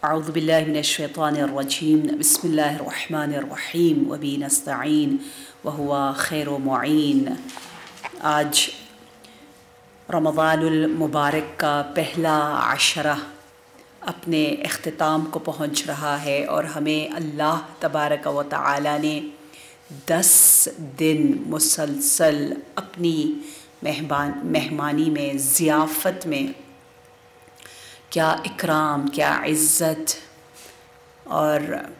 अऊज़ु बिल्लाहि मिनश्शैतानिर्रजीम बिस्मिल्लाहिर्रहमानिर्रहीम वबी नस्तईन वहुवा खैरु मुईन। आज रमज़ानुल मुबारक का पहला अशरा अपने इख्तिताम को पहुँच रहा है और हमें अल्लाह तबारक व तआला ने 10 दिन मुसलसल अपनी मेहमानी में, ज़ियाफ़त में, क्या इकराम, क्या इज़्ज़त, और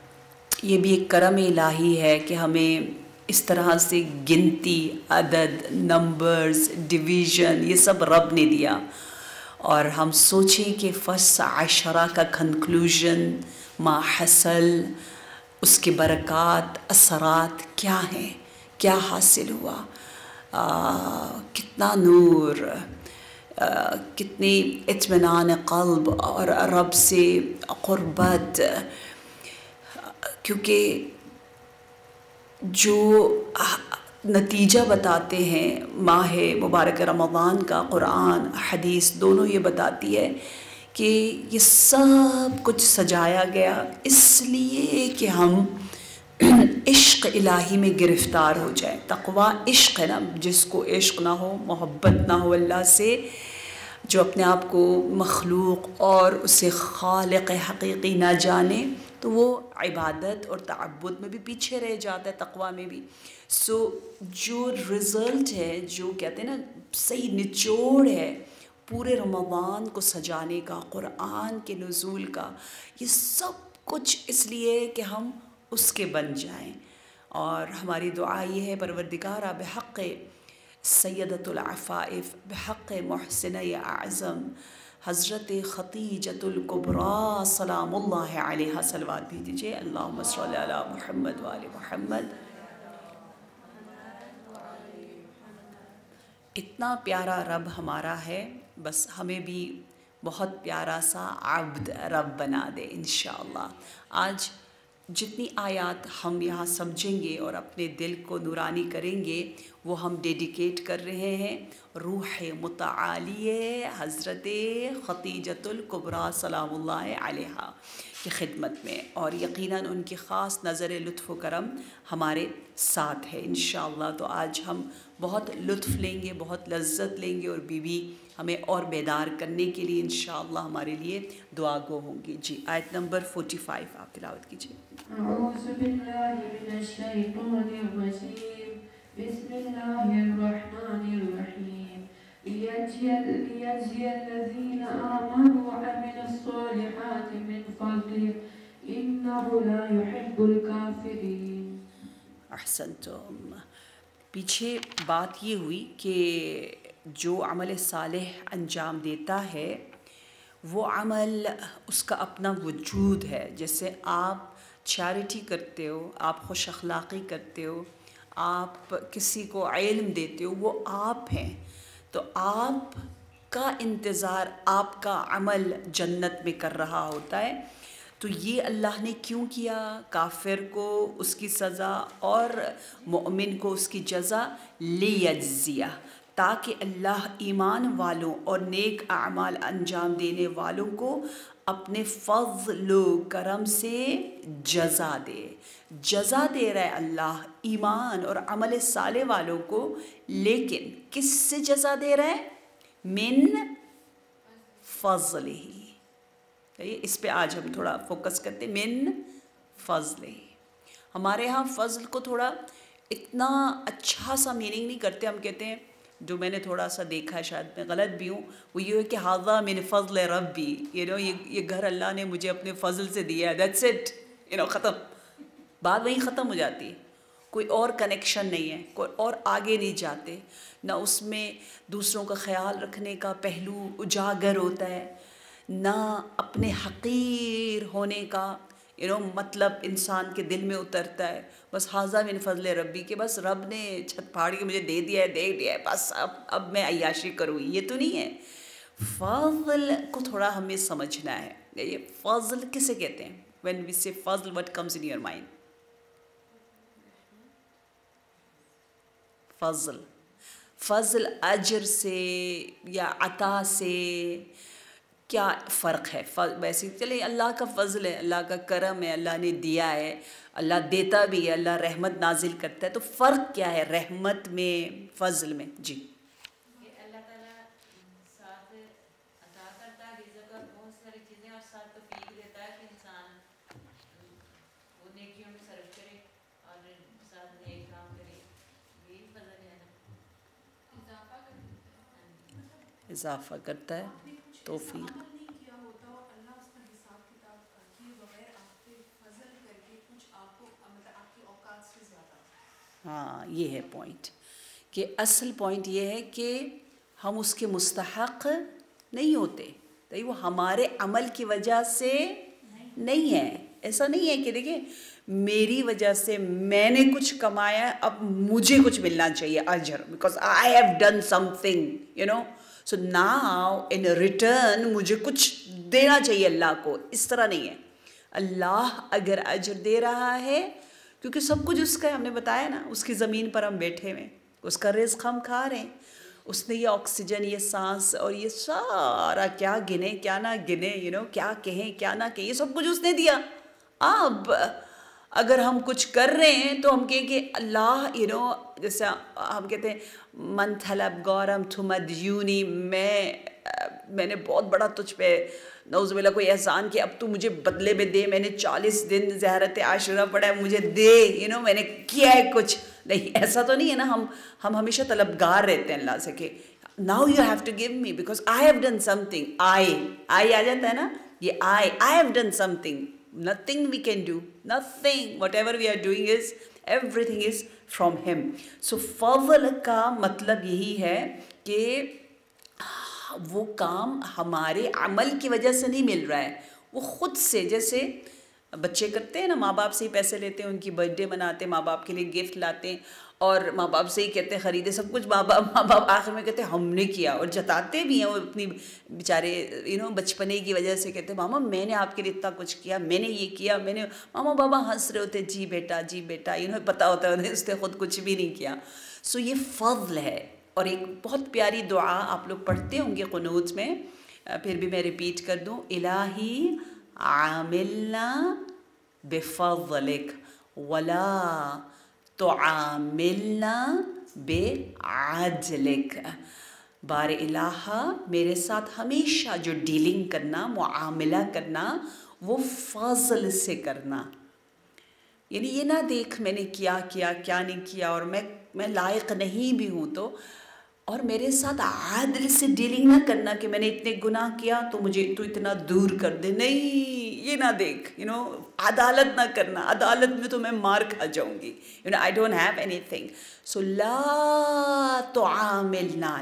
ये भी एक करम इलाही है कि हमें इस तरह से गिनती, अदद, नंबर्स, डिवीज़न, ये सब रब ने दिया। और हम सोचें कि फ़र्स्ट अशरा का कंक्लूजन मा हसल, उसके बरक़ात, असरात क्या हैं, क्या हासिल हुआ, कितना नूर, कितनी इत्मीनान क़ल्ब और रब से क़ुर्बत। क्योंकि जो नतीजा बताते हैं माह मुबारक रमज़ान का, क़ुरान हदीस दोनों ये बताती है कि ये सब कुछ सजाया गया इसलिए कि हम इश्क़ इलाही में गिरफ़्तार हो जाए। तक़वा इश्क़ है ना, जिसको इश्क़ ना हो, मोहब्बत ना हो अल्लाह से, जो अपने आप को मखलूक़ और उसे खालिक़ हक़ीक़ी ना जाने, तो वो इबादत और तअब्बुद में भी पीछे रह जाता है, तक़वा में भी। जो रिज़ल्ट है, जो कहते हैं ना सही निचोड़ है पूरे रमज़ान को सजाने का, क़ुरान के नुज़ूल का, ये सब कुछ इसलिए कि हम उसके बन जाएं। और हमारी दुआ ये है, परवरदिगारा बिहक़्क़ सय्यदतुल अफ़ाइफ़, बिहक़्क़ मुहसिनय आज़म हज़रत ख़तीजतुल कुबरा सलामुल्लाहि अलैहा सलवात भेज दीजिए। अल्लाहुम्मा सल्लि अला मुहम्मद व आलि मुहम्मद। इतना प्यारा रब हमारा है, बस हमें भी बहुत प्यारा सा अब्द रब बना दे इंशाअल्लाह। आज जितनी आयात हम यहाँ समझेंगे और अपने दिल को नूरानी करेंगे, वो हम डेडिकेट कर रहे हैं रूह मुतआलिये हज़रत ख़तीजतुल कुबरा सलामुल्लाहि अलैहा की ख़िदमत में। और यकीनन उनकी ख़ास नज़र लुत्फ़ व करम हमारे साथ है इंशाअल्लाह। तो आज हम बहुत लुत्फ़ लेंगे, बहुत लज्जत लेंगे, और बीवी हमें और बेदार करने के लिए इंशाअल्लाह हमारे लिए दुआ गो होंगी। जी, आयत नंबर 45 आप तिलावत कीजिए। अऊज़ु बिल्लाहि मिनश्शैतानिर्रजीम बिस्मिल्लाहिर्रहमानिर्रहीम लियजज़ियल्लज़ीना आमनू व अमिलुस्सॉलिहाति मिन फ़ज़लिही इन्नहु ला युहिब्बुल काफ़िरीन। अहसनतुम। पीछे बात ये हुई कि जो अमल सालेह अंजाम देता है वो अमल, उसका अपना वजूद है। जैसे आप चैरिटी करते हो, आप खुश अखलाक़ी करते हो, आप किसी को इल्म देते हो, वो आप हैं। तो आप का इंतज़ार आपका अमल जन्नत में कर रहा होता है। तो ये अल्लाह ने क्यों किया? काफिर को उसकी सज़ा और मोमिन को उसकी जज़ा, लियज्जिया, ताकि अल्लाह ईमान वालों और नेक आमाल अंजाम देने वालों को अपने फ़ज़्ल करम से जज़ा दे। जज़ा दे रहा है अल्लाह ईमान और अमल साले वालों को, लेकिन किससे जज़ा दे रहा है? मिन फ़ज़लिही। इस पे आज हम थोड़ा फोकस करते हैं, मिन फ़ज़लिही। हमारे यहाँ फ़ज़ल को थोड़ा इतना अच्छा सा मीनिंग नहीं करते। हम कहते हैं, जो मैंने थोड़ा सा देखा है, शायद मैं गलत भी हूँ, वो ये है कि हाज़ा मिन फ़ज़ल रब्बी, ये घर अल्लाह ने मुझे अपने फ़ज़ल से दिया है, दैट्स इट, ख़त्म, बात वहीं ख़त्म हो जाती है। कोई और कनेक्शन नहीं है, कोई और आगे नहीं जाते, ना उसमें दूसरों का ख्याल रखने का पहलू उजागर होता है, ना अपने हक़ीर होने का मतलब इंसान के दिल में उतरता है। बस हाज़ा मिन फ़ज़ल रब्बी, के बस रब ने छत फाड़ के मुझे दे दिया है, बस अब मैं अय्याशी करूँ, ये तो नहीं है। फ़ज़ल को थोड़ा हमें समझना है। ये फ़ज़ल किसे कहते हैं? व्हेन वी से फ़ज़ल, what comes in your mind? फ़ज़ल अजर से या अता से, क्या फ़र्क है? वैसे चले अल्लाह का फ़ज़ल है, अल्लाह का करम है, अल्लाह ने दिया है, अल्लाह देता भी है, अल्लाह रहमत नाजिल करता है, तो फ़र्क क्या है रहमत में, फ़ज़ल में? जी ये अल्लाह ताला साथ अता करता है रिज़्क़ और बहुत सारी चीज़ें और साथ तौफीक देता है कि इंसान वो नेकियों में सर्व करे और साथ नेक काम करे, यही फजल है ना। इजाफा कर देता है। इजाफ़ा करता है, आपने कुछ ऐसा तौफ़ीक। अमल नहीं किया होता और अल्लाह उसका हिसाब किताब किए बगैर आप पे फजल करके कुछ आपको मतलब आपकी औकात से ज़्यादा। हाँ, ये है पॉइंट कि असल पॉइंट ये है कि हम उसके मुस्तहक़ नहीं होते, तो वो हमारे अमल की वजह से नहीं है। ऐसा नहीं है कि देखिए मेरी वजह से मैंने कुछ कमाया, अब मुझे कुछ मिलना चाहिए अजर, because I have done something, you know, so now in return मुझे कुछ देना चाहिए अल्लाह को। इस तरह नहीं है। अल्लाह अगर अजर दे रहा है, क्योंकि सब कुछ उसका है, हमने बताया ना, उसकी ज़मीन पर हम बैठे हुए, उसका रिज़्क़ हम खा रहे हैं, उसने ये ऑक्सीजन, ये सांस और ये सारा क्या गिने क्या ना गिने, यू नो, क्या कहें क्या ना कहें, ये सब कुछ उसने दिया। अब अगर हम कुछ कर रहे हैं तो हम कहें कि अल्लाह, यू नो, जैसे हम कहते हैं मन थलब गौरम थुमदयूनी, मैंने बहुत बड़ा तुझ पे नौज़ुबिल्लाह कोई एहसान किया, अब तू मुझे बदले में दे, मैंने 40 दिन ज़हरत आशुरा पढ़ा है, मुझे दे, यू नो, मैंने किया है कुछ। नहीं, ऐसा तो नहीं है ना। हम हमेशा तलबगार रहते हैं अल्लाह से कि now you have to give me because I have done something. I आ जाता है ना, ये I have done something, nothing we can do, nothing, whatever we are doing is everything is from him. So Fazal का मतलब यही है कि वो काम हमारे अमल की वजह से नहीं मिल रहा है, वो ख़ुद से, जैसे बच्चे करते हैं ना, माँ बाप से ही पैसे लेते हैं, उनकी बर्थडे मनाते हैं, माँ बाप के लिए गिफ्ट लाते हैं और माँ बाप से ही कहते हैं ख़रीदे सब कुछ, माँ बाप आखिर में कहते हैं हमने किया, और जताते भी हैं वो अपनी बेचारे, यू नो, बचपने की वजह से कहते हैं मामा मैंने आपके लिए इतना कुछ किया, मैंने ये किया, मैंने, मामा बाबा हंस रहे होते, जी बेटा, यू नो, पता होता है उसने खुद कुछ भी नहीं किया। सो ये फ़ज़ल है। और एक बहुत प्यारी दुआ आप लोग पढ़ते होंगे क़ुनूत में, फिर भी मैं रिपीट कर दूँ, इलाही आमिलना बेफ़ज़लिक वला तो आमिलना बेअदलिक। बार इलाहा, मेरे साथ हमेशा जो डीलिंग करना, मुआमला करना, वो फ़ज़ल से करना। यानी ये ना देख मैंने क्या नहीं किया और मैं लायक नहीं भी हूँ तो, और मेरे साथ आदल से डीलिंग ना करना कि मैंने इतने गुनाह किया तो मुझे तो इतना दूर कर दे, नहीं, ये ना देख, यू नो, अदालत ना करना, अदालत में तो मैं मार खा जाऊंगी, you know, I don't have anything. So ला तो आमिलना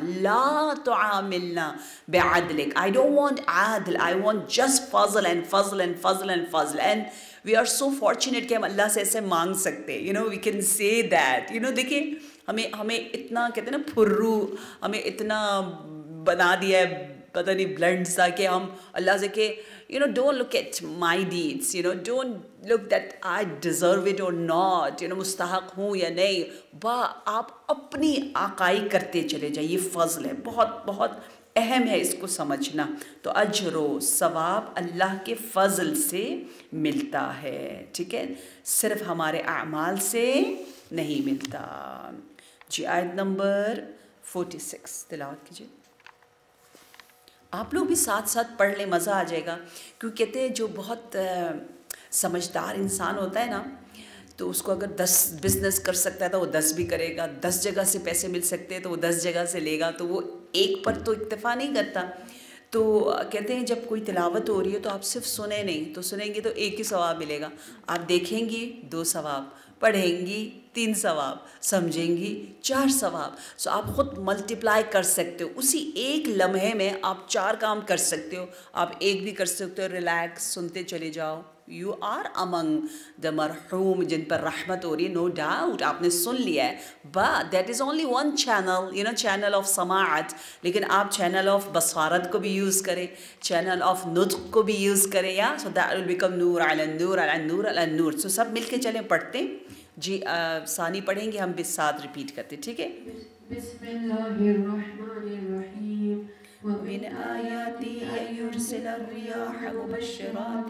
बेअदलिक, आई डोंट वांट आदल, आई वांट जस्ट फज़ल एंड फज़ल एंड फज़ल एंड फज़ल। And we are so fortunate कि हम अल्लाह से ऐसे मांग सकते हैं, you know, we can say that, you know. देखिए हमें इतना कहते हैं ना फुर्रू, हमें इतना बना दिया है, पता नहीं ब्लंट सा, कि हम अल्लाह से के, you know, don't look at my deeds, you know, don't look that I deserve it और नॉट, यू नो, मुस्तहक हूँ या नहीं, आप अपनी आकाई करते चले जाइए। ये फ़ज़ल है, बहुत बहुत अहम है इसको समझना। तो अजर व सवाब अल्लाह के फ़ज़ल से मिलता है, ठीक है, सिर्फ हमारे अमाल से नहीं मिलता। जी, आयत नंबर 46 तिलावत कीजिए। आप लोग भी साथ साथ पढ़ लें, मज़ा आ जाएगा, क्योंकि कहते हैं जो बहुत समझदार इंसान होता है ना, तो उसको अगर 10 बिज़नेस कर सकता है तो वो 10 भी करेगा, 10 जगह से पैसे मिल सकते हैं तो वो 10 जगह से लेगा, तो वो एक पर तो इक्तफ़ा नहीं करता। तो कहते हैं जब कोई तिलावत हो रही है तो आप सिर्फ सुने नहीं, तो सुनेंगे तो एक ही सवाब मिलेगा, आप देखेंगी 2 सवाब, पढ़ेंगी 3 सवाब, समझेंगी 4 सवाब। सो आप ख़ुद मल्टीप्लाई कर सकते हो, उसी एक लम्हे में आप 4 काम कर सकते हो। आप एक भी कर सकते हो, रिलैक्स सुनते चले जाओ, यू आर अमंग द मरहूम, जिन पर रहमत हो रही है, नो डाउट, आपने सुन लिया है, but that is only one channel, you know, channel of समाअत। लेकिन आप चैनल ऑफ बसारत को भी यूज़ करें, चैनल ऑफ नुत्क़ को भी यूज़ करें, या सो दैट विल बिकम नूर अला नूर अला नूर अला नूर। सो सब मिलके चलें पढ़ते जी। सानी पढ़ेंगे, हम भी साथ रिपीट करते, ठीक है। बिस्मिल्लाहिर्रहमानिर्रहीम मिन आयाति अयुरसिल रियाह मुबश्शिरात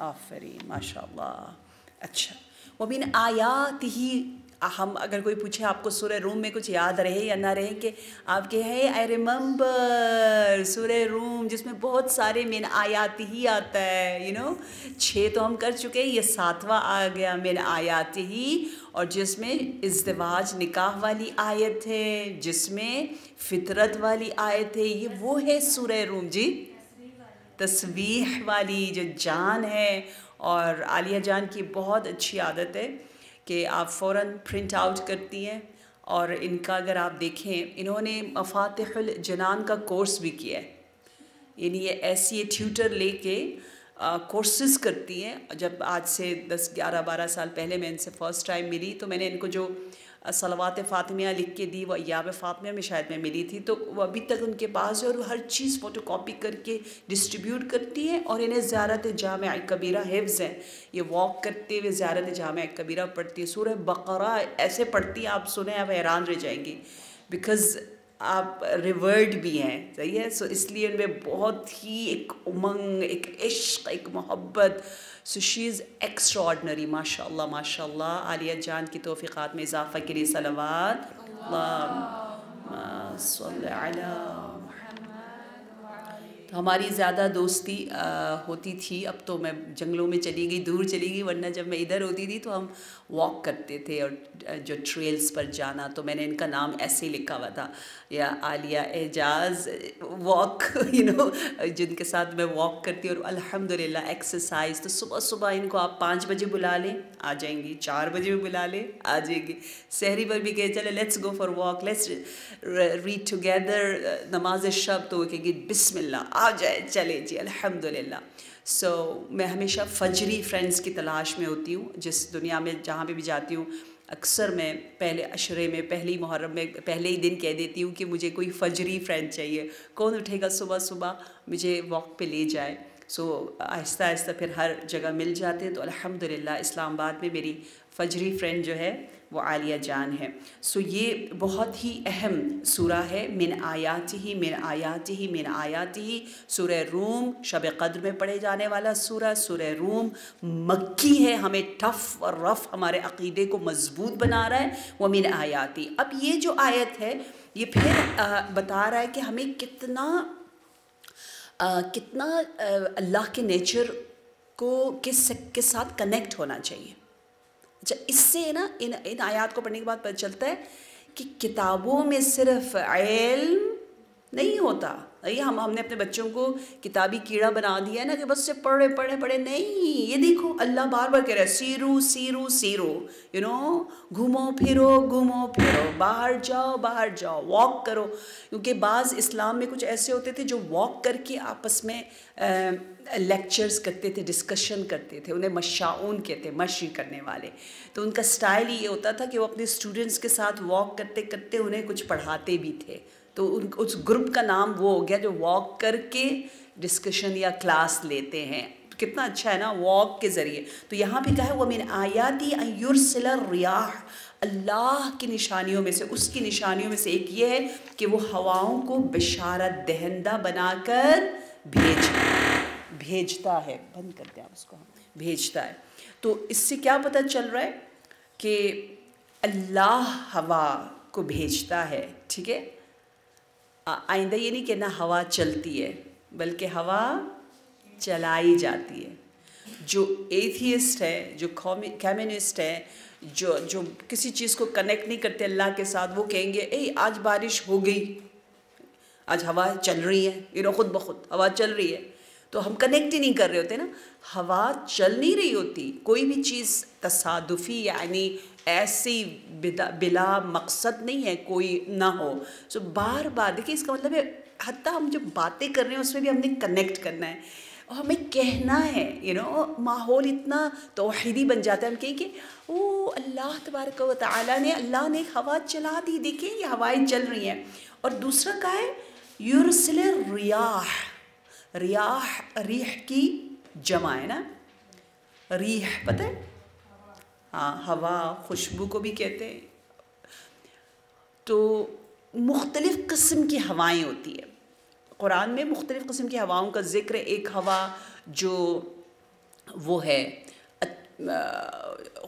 आफरीन माशाअल्लाह। अच्छा, वमिन आयातिही, हम अगर कोई पूछे आपको सूरह रूम में कुछ याद रहे या ना रहे कि आप कहे हैं आई रिमेंबर सूरह रूम जिसमें बहुत सारे मिन आयाति ही आता है, 6 तो हम कर चुके हैं, ये 7वां आ गया मिन आयाति ही, और जिसमें इज़्दिवाज निकाह वाली आयत है, जिसमें फितरत वाली आयत है, ये वो है सूरह रूम जी। तस्वीह वाली जो जान है, और आलिया जान की बहुत अच्छी आदत है कि आप फ़ौरन प्रिंट आउट करती हैं, और इनका अगर आप देखें, इन्होंने मफ़ातिहुल जनान का कोर्स भी किया है, यानी ये ऐसी ट्यूटर लेके कोर्सेज़ करती हैं। जब आज से 10, 11, 12 साल पहले मैं इनसे फ़र्स्ट टाइम मिली, तो मैंने इनको जो सलवात फ़ातिमिया लिख के दी, वो अय्याम फ़ातिमिया में शायद मैं मिली थी, तो वो अभी तक उनके पास है, और हर चीज़ फ़ोटोकॉपी करके डिस्ट्रीब्यूट करती हैं। और इन्हें ज़ियारत जामिआ कबीरा हिफ्ज़ है, ये वॉक करते हुए ज़ियारत जामिआ कबीरा पढ़ती है, सूरह बकरा ऐसे पढ़ती हैं, आप सुने आप हैरान रह जाएंगी, बिकॉज़ आप रिवर्ड भी हैं, सही है। सो इसलिए उनमें बहुत ही एक उमंग, एक इश्क, एक मोहब्बत। सो शी इज़ एक्स्ट्राऑर्डिनरी, माशाअल्लाह माशाअल्लाह। आलिया जान की तौफ़ीक़ात में इजाफ़ा के लिए सलवात अल्लाहुम्मा सल्लि अला। तो हमारी ज़्यादा दोस्ती होती थी, अब तो मैं जंगलों में चली गई, दूर चली गई, वरना जब मैं इधर होती थी तो हम वॉक करते थे, और जो ट्रेल्स पर जाना, तो मैंने इनका नाम ऐसे ही लिखा हुआ था, या आलिया एजाज़ वॉक, जिनके साथ मैं वॉक करती हूँ। और अल्हम्दुलिल्लाह एक्सरसाइज, तो सुबह सुबह इनको आप 5 बजे बुला लें, आ जाएंगी, 4 बजे भी बुला लें, आ जाएंगी। सहरी पर भी कहे चले let's go for walk, let's read together नमाज शब, तो वो कहेगी बिस्मिल्लाह, आ जाए, चले जी, अल्हम्दुलिल्लाह। सो मैं हमेशा फजरी फ्रेंड्स की तलाश में होती हूँ, जिस दुनिया में जहाँ पे भी जाती हूँ। अक्सर मैं पहले अशरे में, पहली मुहर्रम में, पहले ही दिन कह देती हूँ कि मुझे कोई फजरी फ्रेंड चाहिए, कौन उठेगा सुबह सुबह मुझे वॉक पे ले जाए। सो आहिस्ता आहिस्ता फिर हर जगह मिल जाते हैं। तो अल्हम्दुलिल्लाह इस्लामाबाद में मेरी फजरी फ्रेंड जो है वो आलिया जान है। सो ये बहुत ही अहम सूरा है, मिन आयातिही मिन आयातिही मिन आयातिही। सूरह रूम शब क़द्र में पढ़े जाने वाला सूरा। सूरह रूम मक्की है, हमें टफ़ और रफ़ हमारे अक़ीदे को मज़बूत बना रहा है। वो मिन आयाती, अब ये जो आयत है ये फिर बता रहा है कि हमें कितना अल्लाह के नेचर को के साथ कनेक्ट होना चाहिए। अच्छा, इससे ना इन आयात को पढ़ने के बाद पता चलता है कि किताबों में सिर्फ इल्म नहीं होता। हमने अपने बच्चों को किताबी कीड़ा बना दिया है ना कि बस से पढ़े पढ़े पढ़े, नहीं। ये देखो अल्लाह बार बार कह रहा है सीरू सीरू सीरू, घूमो फिरो, बाहर जाओ, वॉक करो। क्योंकि बाज़ इस्लाम में कुछ ऐसे होते थे जो वॉक करके आपस में लेक्चर्स करते थे, डिस्कशन करते थे, उन्हें मशाऊन कहते, मशी करने वाले। तो उनका स्टाइल ये होता था कि वो अपने स्टूडेंट्स के साथ वॉक करते करते उन्हें कुछ पढ़ाते भी थे। तो उस ग्रुप का नाम वो हो गया जो वॉक करके डिस्कशन या क्लास लेते हैं। तो कितना अच्छा है ना, वॉक के ज़रिए। तो यहाँ पे कहा है वो मिन आयाती अन युरसिल रियाह, अल्लाह की निशानियों में से, उसकी निशानियों में से एक ये है कि वो हवाओं को बिशारत दहंदा बनाकर भेजता है। बंद करते हैं आप उसको, भेजता है। तो इससे क्या पता चल रहा है कि अल्लाह हवा को भेजता है, ठीक है। आइंदा ये नहीं कहना हवा चलती है, बल्कि हवा चलाई जाती है। जो एथियस्ट है, जो कम्युनिस्ट है, जो किसी चीज़ को कनेक्ट नहीं करते अल्लाह के साथ, वो कहेंगे ए आज बारिश हो गई, आज हवा चल रही है, खुद ब खुद हवा चल रही है। तो हम कनेक्ट ही नहीं कर रहे होते ना, हवा चल नहीं रही होती। कोई भी चीज़ तसादुफी यानी ऐसी बिला मकसद नहीं है, कोई ना हो। सो बार बार देखिए, इसका मतलब है हत्ता हम जो बातें कर रहे हैं उसमें भी हमने कनेक्ट करना है और हमें कहना है। माहौल इतना तौहीदी बन जाता है, हम कहें कि ओ अल्लाह तबारक व तआला ने, अल्लाह ने हवा चला दी, देखिए ये हवाएं चल रही हैं। और दूसरा क्या है, युरसिल रियाह, रियाह, रीह की जमा है ना, रीह पता है? हाँ, हवा, खुशबू को भी कहते हैं। तो मुख्तलिफ़ किस्म की हवाएं होती है। कुरान में मुख्तलिफ़ किस्म की हवाओं का ज़िक्र। एक हवा जो वो है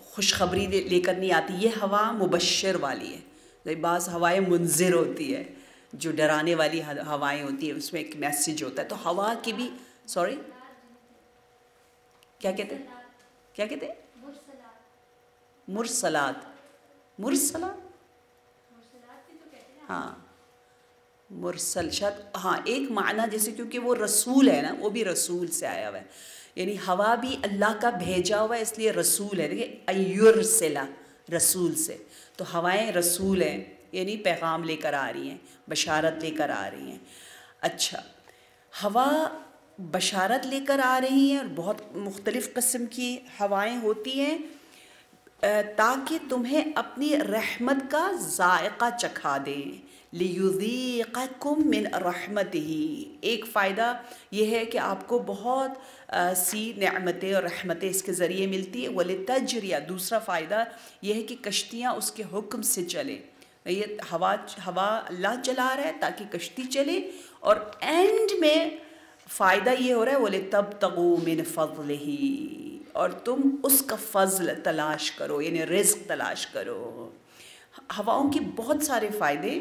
खुशखबरी लेकर नहीं आती, ये हवा मुबश्शिर वाली है। बाज़ हवाएं मुनज़िर होती है, जो डराने वाली हवाएं होती है, उसमें एक मैसेज होता है। तो हवा की भी, सॉरी क्या कहते हैं, क्या कहते हैं? मुरसलात, मुरसलात, हाँ मुरसल शायद, हाँ एक माना जैसे, क्योंकि वो रसूल है ना, वो भी रसूल से आया हुआ है, यानी हवा भी अल्लाह का भेजा हुआ है, इसलिए रसूल है। देखिए अयुरसिला, रसूल से, तो हवाएं रसूल हैं, यानी पैगाम लेकर आ रही हैं, बशारत लेकर आ रही हैं। अच्छा, हवा बशारत लेकर आ रही हैं और बहुत मुख्तलिफ़ किस्म की हवाएं होती हैं ताकि तुम्हें अपनी रहमत का ज़ायक़ा चखा दें। लियुज़ीक़कुम मिन रहमतिही, एक फ़ायदा ये है कि आपको बहुत सी नेमतें और रहमतें इसके ज़रिए मिलती है। वलितजरिया, दूसरा फ़ायदा ये है कि कश्तियाँ उसके हुक्म से चले। ये हवा अल्लाह चला रहा है ताकि कश्ती चले, और एंड में फ़ायदा ये हो रहा है वलितब्तगू मिन फ़ज़लिही, और तुम उसका फ़ज़ल तलाश करो, यानी रिज़्क़ तलाश करो। हवाओं के बहुत सारे फ़ायदे।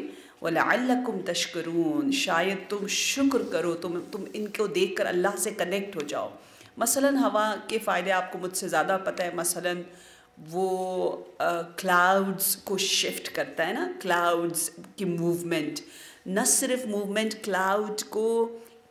वलअल्लकुम तशकुरून, शायद तुम शुक्र करो, तुम इनको देखकर अल्लाह से कनेक्ट हो जाओ। मसलन हवा के फ़ायदे आपको मुझसे ज़्यादा पता है। मसलन वो क्लाउड्स को शिफ्ट करता है ना, क्लाउड्स की मूवमेंट, न सिर्फ मूवमेंट, क्लाउड को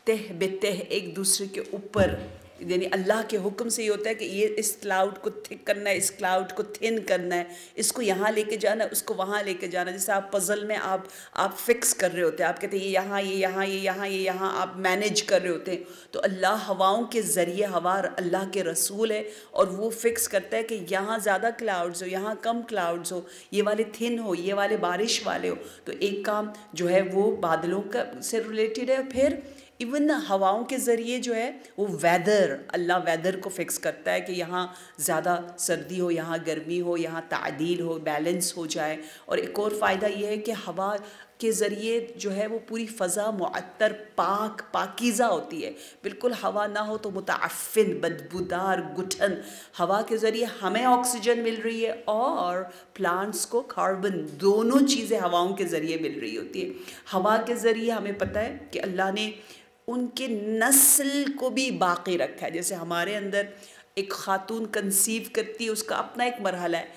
तह बेतह एक दूसरे के ऊपर, यानी अल्लाह के हुक्म से ये होता है कि ये इस क्लाउड को थिक करना है, इस क्लाउड को थिन करना है, इसको यहाँ लेके जाना है, उसको वहाँ लेके जाना है। जैसे आप पज़ल में आप फिक्स कर रहे होते हैं, आप कहते हैं ये यहाँ, ये यहाँ, ये यहाँ, ये यहाँ, आप मैनेज कर रहे होते हैं। तो अल्लाह हवाओं के ज़रिए, हवा अल्लाह के रसूल है, और वो फिक्स करता है कि यहाँ ज़्यादा क्लाउड्स हो, यहाँ कम क्लाउड्स हो, ये वाले थिन हो, ये वाले बारिश वाले हो। तो एक काम जो है वो बादलों का से रिलेटेड है। फिर इवन हवाओं के ज़रिए जो है वो वेदर, अल्लाह वेदर को फ़िक्स करता है कि यहाँ ज़्यादा सर्दी हो, यहाँ गर्मी हो, यहाँ तादील हो, बैलेंस हो जाए। और एक और फ़ायदा ये है कि हवा के ज़रिए जो है वो पूरी फ़ज़ा मुअत्तर, पाकीज़ा होती है। बिल्कुल हवा ना हो तो मुतअफ़्फ़िन, बदबूदार, गुठन। हवा के ज़रिए हमें ऑक्सीजन मिल रही है और प्लांट्स को कार्बन, दोनों चीज़ें हवाओं के ज़रिए मिल रही होती है। हवा के ज़रिए हमें पता है कि अल्लाह ने उनके नस्ल को भी बाकी रखा है। जैसे हमारे अंदर एक ख़ातून कंसीव करती है, उसका अपना एक मरहला है,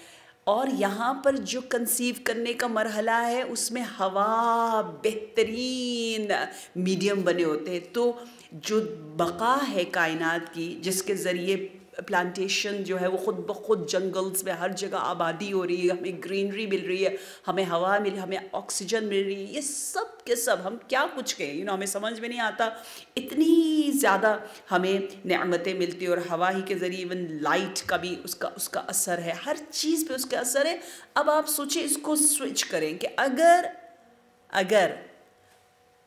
और यहाँ पर जो कंसीव करने का मरहला है उसमें हवा बेहतरीन मीडियम बने होते हैं। तो जो बका है कायनात की, जिसके ज़रिए प्लांटेशन जो है वो ख़ुद ब खुद जंगल्स में हर जगह आबादी हो रही है, हमें ग्रीनरी मिल रही है, हमें हवा हमें ऑक्सीजन मिल रही है, ये सब के सब हम क्या कुछ कहें, हमें समझ में नहीं आता। इतनी ज़्यादा हमें नेमतें मिलती है, और हवा ही के ज़रिए इवन लाइट का भी उसका असर है, हर चीज़ पे उसका असर है। अब आप सोचें, इसको स्विच करें कि अगर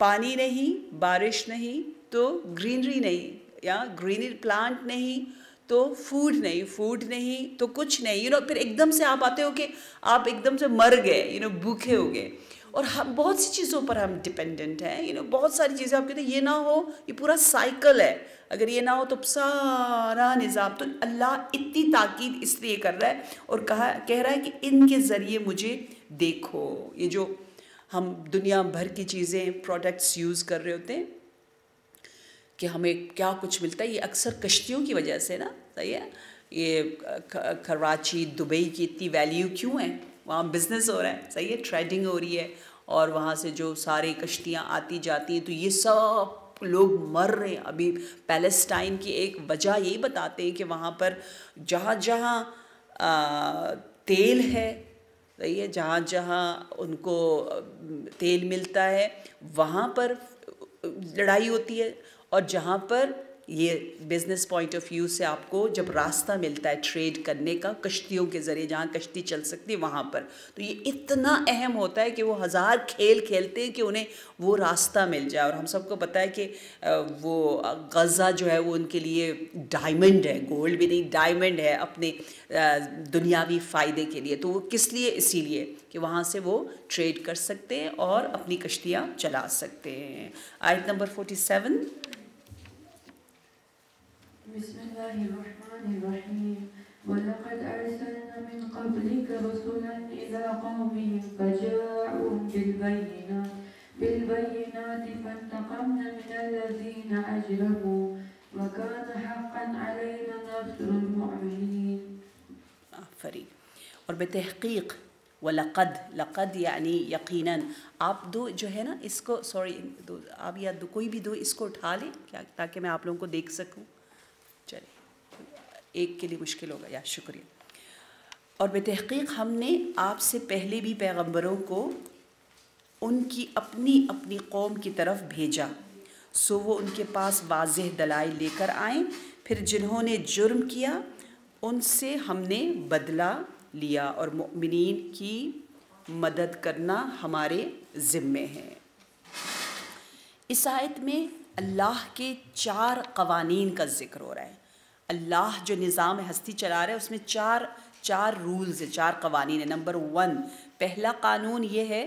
पानी नहीं, बारिश नहीं तो ग्रीनरी नहीं, या ग्रीनरी प्लांट नहीं तो फूड नहीं तो कुछ नहीं, फिर एकदम से आप आते हो कि आप एकदम से मर गए, भूखे हो गए। और हम बहुत सी चीज़ों पर हम डिपेंडेंट हैं, बहुत सारी चीज़ें आप कहते हैं ये ना हो, ये पूरा साइकिल है, अगर ये ना हो तो सारा निज़ाम। तो अल्लाह इतनी ताकीद इसलिए कर रहा है और कह रहा है कि इनके ज़रिए मुझे देखो। ये जो हम दुनिया भर की चीज़ें, प्रोडक्ट्स यूज़ कर रहे होते हैं कि हमें क्या कुछ मिलता है, ये अक्सर कश्तियों की वजह से ना, सही है। ये कराची, दुबई की इतनी वैल्यू क्यों है? वहाँ बिज़नेस हो रहा है, सही है, ट्रेडिंग हो रही है, और वहाँ से जो सारे कश्तियाँ आती जाती हैं, तो ये सब लोग मर रहे हैं। अभी पैलेस्टाइन की एक वजह यही बताते हैं कि वहाँ पर जहाँ जहाँ तेल है, सही है, जहाँ जहाँ उनको तेल मिलता है वहाँ पर लड़ाई होती है, और जहाँ पर ये बिज़नेस पॉइंट ऑफ व्यू से आपको जब रास्ता मिलता है ट्रेड करने का कश्तियों के ज़रिए, जहाँ कश्ती चल सकती है वहाँ पर, तो ये इतना अहम होता है कि वो हज़ार खेल खेलते हैं कि उन्हें वो रास्ता मिल जाए। और हम सबको पता है कि वो गज़ा जो है वो उनके लिए डायमंड है, गोल्ड भी नहीं डायमंड है अपने दुनियावी फ़ायदे के लिए। तो वो किस लिए? इसीलिए कि वहाँ से वो ट्रेड कर सकते हैं और अपनी कश्तियाँ चला सकते हैं। आयत नंबर 47। बिस्मिल्लाहिर्रहमानिर्रहीम वलक़द अरसलना मिन क़ब्लिका रसूलन इला क़ौमिहिम फ़जाऊहुम बिलबय्यिनाति फ़ंतक़मना मिनल्लज़ीना अजरमू वकाना हक़्क़न अलैना नस्रुल मुमिनीन। आफरीन। और बेतहक़ीक़ वलक़द, लक़द यानी यकीनन। आप दो जो है ना इसको, सॉरी दो आप या दो कोई भी दो इसको उठा लें क्या, ताकि मैं आप लोगों को देख सकूं। चलिए, एक के लिए मुश्किल होगा या शुक्रिया। और बेतहक़ीक़ हमने आपसे पहले भी पैगंबरों को उनकी अपनी अपनी कौम की तरफ भेजा, सो वो उनके पास वाज़ेह दलाइल लेकर आए, फिर जिन्होंने जुर्म किया उनसे हमने बदला लिया और मुमिनीन की मदद करना हमारे ज़िम्मे है। इस आयत में अल्लाह के 4 क़वानीन का ज़िक्र हो रहा है। अल्लाह जो निज़ाम हस्ती चला रहा है उसमें चार रूल्स है, 4 क़वानीन है। नंबर 1, पहला कानून ये है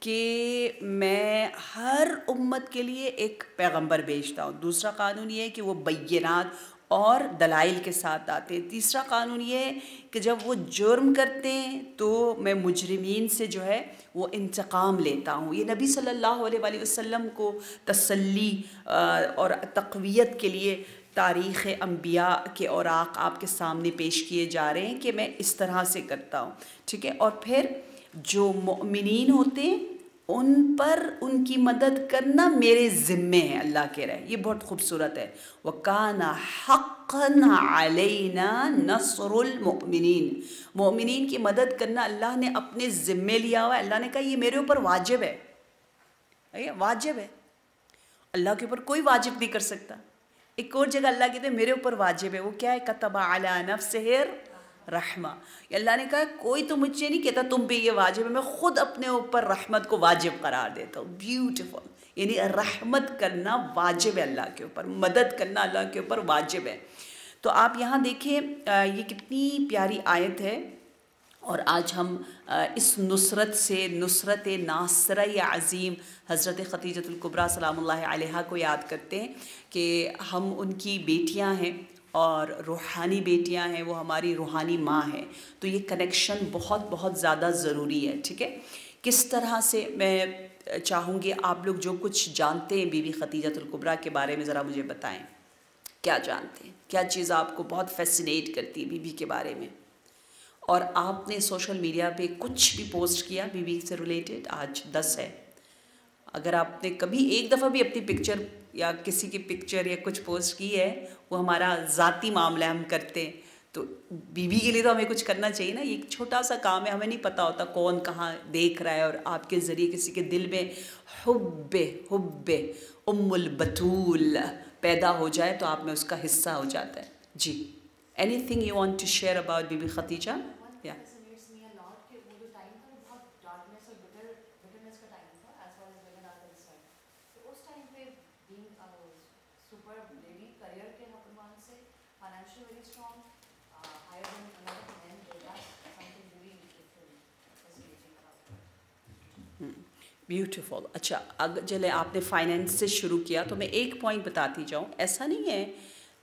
कि मैं हर उम्मत के लिए एक पैगंबर भेजता हूँ। दूसरा कानून ये है कि वो बय्यनात और दलाइल के साथ आते हैं। तीसरा कानून ये है कि जब वो जुर्म करते हैं तो मैं मुजरिमीन से जो है वो इंतकाम लेता हूँ। ये नबी सल्लल्लाहु अलैहि वसल्लम को तसल्ली और तक़वियत के लिए तारीख़ अंबिया के औराक़ आपके सामने पेश किए जा रहे हैं कि मैं इस तरह से करता हूँ, ठीक है। और फिर जो मुमिनीन होते हैं उन पर उनकी मदद करना मेरे ज़िम्मे है, अल्लाह कह रहा है। ये बहुत खूबसूरत है। वकाना हक़्क़न अलैना नस्रुल मुमिनीन, मुमिनीन की मदद करना अल्लाह ने अपने ज़िम्मे लिया हुआ है। अल्लाह ने कहा ये मेरे ऊपर वाजिब है, वाजिब है। अल्लाह के ऊपर कोई वाजिब नहीं कर सकता। एक और जगह अल्लाह कहते हैं मेरे ऊपर वाजिब है, वो क्या है? कतबा अला नफ्सिहिर रहमा। अल्लाह ने कहा कोई तो मुझसे नहीं कहता तुम पे ये वाजिब है, मैं ख़ुद अपने ऊपर रहमत को वाजिब करार देता हूँ। ब्यूटीफुल, यानी रहमत करना वाजिब है अल्लाह के ऊपर, मदद करना अल्लाह के ऊपर वाजिब है। तो आप यहाँ देखिए ये कितनी प्यारी आयत है। और आज हम इस नुसरत से, नुसरत नासरा अज़ीम हज़रत ख़दीजतुल कुबरा सलामुल्लाहि अलैहा को याद करते हैं कि हम उनकी बेटियां हैं और रूहानी बेटियां हैं, वो हमारी रूहानी माँ है। तो ये कनेक्शन बहुत बहुत ज़्यादा ज़रूरी है, ठीक है। किस तरह से मैं चाहूँगी आप लोग जो कुछ जानते हैं बीबी ख़दीजतुल कुबरा के बारे में ज़रा मुझे बताएं। क्या जानते हैं, क्या चीज़ आपको बहुत फैसिनेट करती है बीबी के बारे में? और आपने सोशल मीडिया पे कुछ भी पोस्ट किया बीबी से रिलेटेड? आज 10 है। अगर आपने कभी एक दफ़ा भी अपनी पिक्चर या किसी की पिक्चर या कुछ पोस्ट की है, वो हमारा ज़ाती मामला हम करते हैं, तो बीबी के लिए तो हमें कुछ करना चाहिए ना। ये एक छोटा सा काम है, हमें नहीं पता होता कौन कहाँ देख रहा है, और आपके ज़रिए किसी के दिल में हुब्बे उम्मुल बतूल पैदा हो जाए तो आप में उसका हिस्सा हो जाता है। जी, anything you want to share about बीबी खदीजा? या ब्यूटीफुल। अच्छा, अगर चले आपने फाइनेंस से शुरू किया तो मैं एक पॉइंट बताती जाऊँ। ऐसा नहीं है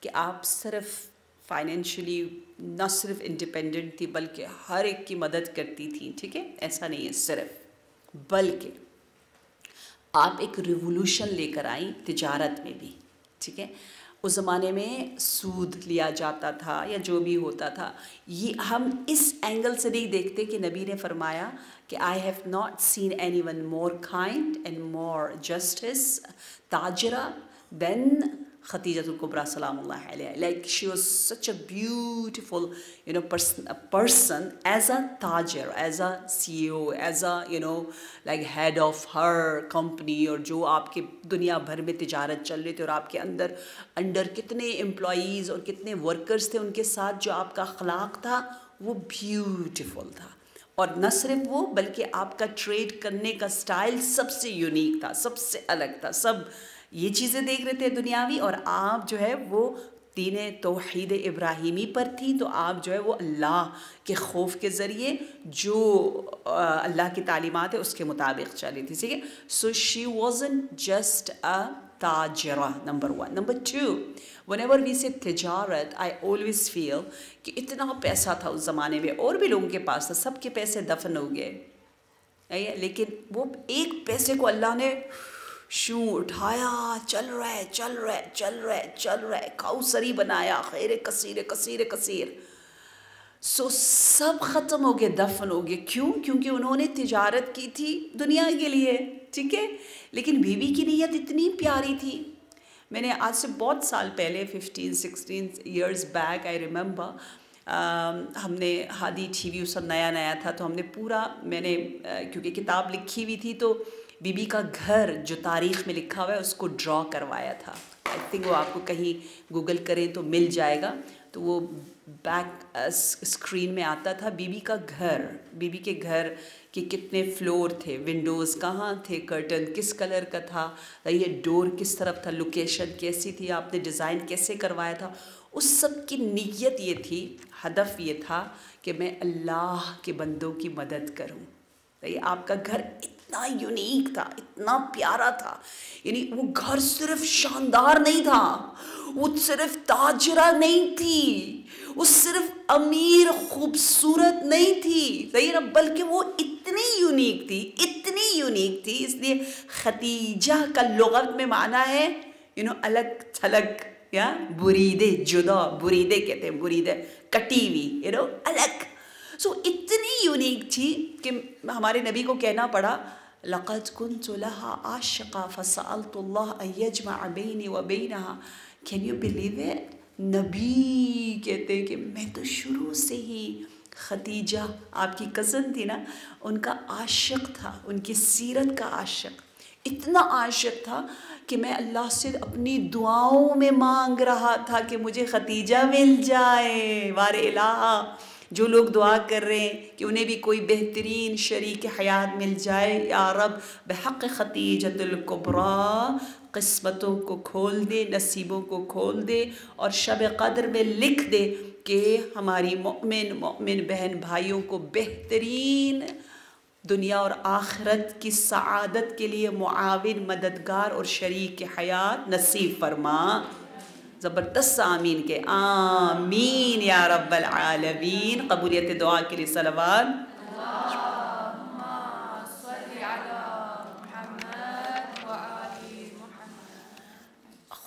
कि आप सिर्फ फाइनेंशियली न सिर्फ इंडिपेंडेंट थी बल्कि हर एक की मदद करती थी, ठीक है। ऐसा नहीं है सिर्फ, बल्कि आप एक रिवोल्यूशन लेकर आई तिजारत में भी, ठीक है। उस ज़माने में सूद लिया जाता था या जो भी होता था, ये हम इस एंगल से नहीं देखते कि नबी ने फरमाया कि I have not seen any one more kind and more justice ताजरा then Khadijatul Kubra salamullahi alayha. Like she was such a beautiful, person as a tajir, as a CEO, as a, like head of her company, और जो आपके दुनिया भर में तिजारत चल रही थी और आपके अंडर कितने एम्प्लॉयज़ और कितने वर्कर्स थे, उनके साथ जो आपका अखलाक था वो ब्यूटीफुल था. और न सिर्फ वो, बल्कि आपका ट्रेड करने का स्टाइल सबसे यूनिक था, सबसे अलग था. सब ये चीज़ें देख रहे थे दुनियावी, और आप जो है वो दीन तौहीद इब्राहिमी पर थी. तो आप जो है वो अल्लाह के खौफ के ज़रिए जो अल्लाह की तालीमात है उसके मुताबिक चली थी. ठीक है. So she wasn't just a ताजरा, number 1. Number 2, whenever we say तिजारत, I always feel कि इतना पैसा था उस ज़माने में, और भी लोगों के पास था, सबके पैसे दफन हो गए, लेकिन वो एक पैसे को अल्लाह ने शू उठाया, चल रहा है, चल रहा है, चल रहा है, चल रहा है, काउसरी बनाया, खैर कसीर कसीर कसीर. सो सब ख़त्म हो गए, दफन हो गए. क्यों? क्योंकि उन्होंने तिजारत की थी दुनिया के लिए. ठीक है. लेकिन बीवी की नीयत इतनी प्यारी थी. मैंने आज से बहुत साल पहले, 15-16 years back, आई रिमेंबर, हमने हादी TV उस नया नया था, तो हमने पूरा, मैंने क्योंकि किताब लिखी हुई थी तो बीबी का घर जो तारीख़ में लिखा हुआ है उसको ड्रॉ करवाया था. आई थिंक वो आपको कहीं गूगल करें तो मिल जाएगा. तो वो बैक स्क्रीन में आता था बीबी का घर, बीबी के घर के कितने फ्लोर थे, विंडोज़ कहाँ थे, कर्टन किस कलर का था, ये डोर किस तरफ था, लोकेशन कैसी थी, आपने डिज़ाइन कैसे करवाया था. उस सब की नीयत ये थी, हदफ ये था कि मैं अल्लाह के बंदों की मदद करूँ. ये आपका घर इतना यूनिक था, इतना प्यारा था. यानी वो घर सिर्फ शानदार नहीं था, वो सिर्फ ताजरा नहीं थी, वो सिर्फ अमीर खूबसूरत नहीं थी, सही है ना, बल्कि वो इतनी यूनिक थी, इतनी यूनिक थी. इसलिए खतीजा का लुगत में माना है अलग थलग, या बुरीदे, जुदा, बुरीदे कहते हैं, बुरीदे कटी हुई, अलग. सो इतनी यूनिक थी कि हमारे नबी को कहना पड़ा, लक़द कुन्तु लहा आशिक़ा फ़सअल्तुल्लाह अन यजमअ बैनी व बैनहा. Can you believe it? नबी कहते हैं कि मैं तो शुरू से ही खतीजा, आपकी कज़न थी ना, उनका आशिक़ था, उनकी सीरत का आशिक़. इतना आशिक़ था कि मैं अल्लाह से अपनी दुआओं में मांग रहा था कि मुझे खतीजा मिल जाए. वारे इलाहा, जो लोग दुआ कर रहे हैं कि उन्हें भी कोई बेहतरीन शरीक हयात मिल जाए, या रब बहक़ खतीजतुल कुबरा क़िस्मतों को खोल दे, नसीबों को खोल दे, और शब क़द्र में लिख दे कि हमारी मोमिन बहन भाइयों को बेहतरीन दुनिया और आखिरत की सआदत के लिए मुआविन, मददगार और शरीक हयात नसीब फरमा. ज़बरदस्त आमीन के आमीन या रब्बल आलमीन. कबूलियत दुआ के लिए सलवात.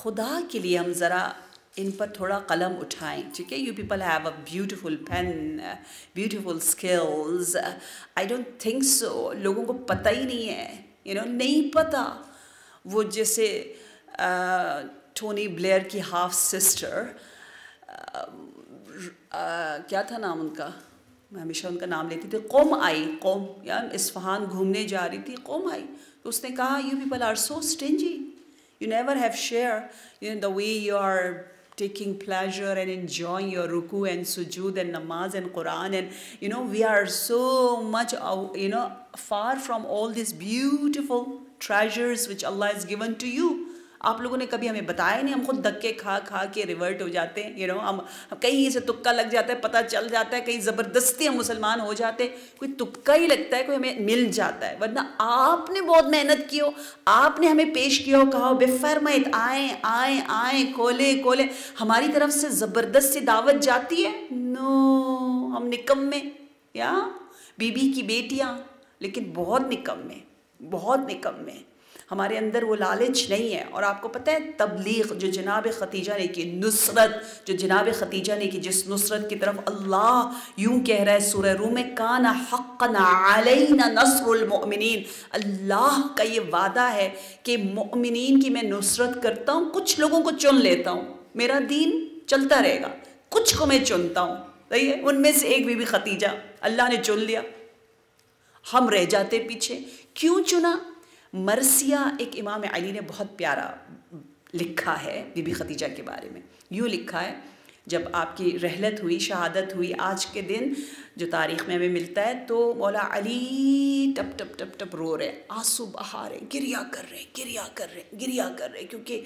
खुदा के लिए हम ज़रा इन पर थोड़ा कलम उठाएं. ठीक है. You people have a beautiful pen, beautiful skills. I don't think so. लोगों को पता ही नहीं है, नहीं पता. वो जैसे टोनी ब्लेयर की हाफ सिस्टर, क्या था नाम उनका, मैं हमेशा उनका नाम लेती थी, कौम आई, कौम, या इस्फहान घूमने जा रही थी, कौम आई, तो उसने कहा you people are so stingy, you never have share the way you are taking pleasure and enjoying your ruku and sujood and namaz and Quran, and we are so much far from all these beautiful treasures which Allah has given to you. आप लोगों ने कभी हमें बताया नहीं, हम खुद धक्के खा खा के रिवर्ट हो जाते हैं. हम कहीं से तुक्का लग जाता है, पता चल जाता है, कहीं ज़बरदस्ती हम मुसलमान हो जाते हैं, कोई तुक्का ही लगता है, कोई हमें मिल जाता है. वरना आपने बहुत मेहनत की हो, आपने हमें पेश किया हो, कहा हो बेफरमाइत आए आए आए, खोले खोले, हमारी तरफ से ज़बरदस्ती दावत जाती है. नो, हम निकम्मे, या बीबी की बेटियाँ, लेकिन बहुत निकम्मे, बहुत निकम्मे. हमारे अंदर वो लालच नहीं है। और आपको पता है तबलीग जो जनाब खतीजा ने की, नुसरत जो जनाब खतीजा ने की, जिस नुसरत की तरफ अल्लाह यूं कह रहा है सूरह रूम में, काना हक़्क़न अलैना नस्रुल मुमिनीन, अल्लाह का ये वादा है कि मुमिनीन की मैं नुसरत करता हूँ, कुछ लोगों को चुन लेता हूँ, मेरा दीन चलता रहेगा, कुछ को मैं चुनता हूँ। सही है, उनमें से एक बीबी खतीजा अल्लाह ने चुन लिया, हम रह जाते पीछे। क्यों चुना? मरसिया एक इमाम अली ने बहुत प्यारा लिखा है बीबी खतीजा के बारे में। यूँ लिखा है, जब आपकी रहलत हुई, शहादत हुई, आज के दिन जो तारीख़ में हमें मिलता है, तो मौला अली टप टप टप टप रो रहे, आंसू बहा रहे, गिरिया कर रहे, गिरिया कर रहे, गिरिया कर रहे, क्योंकि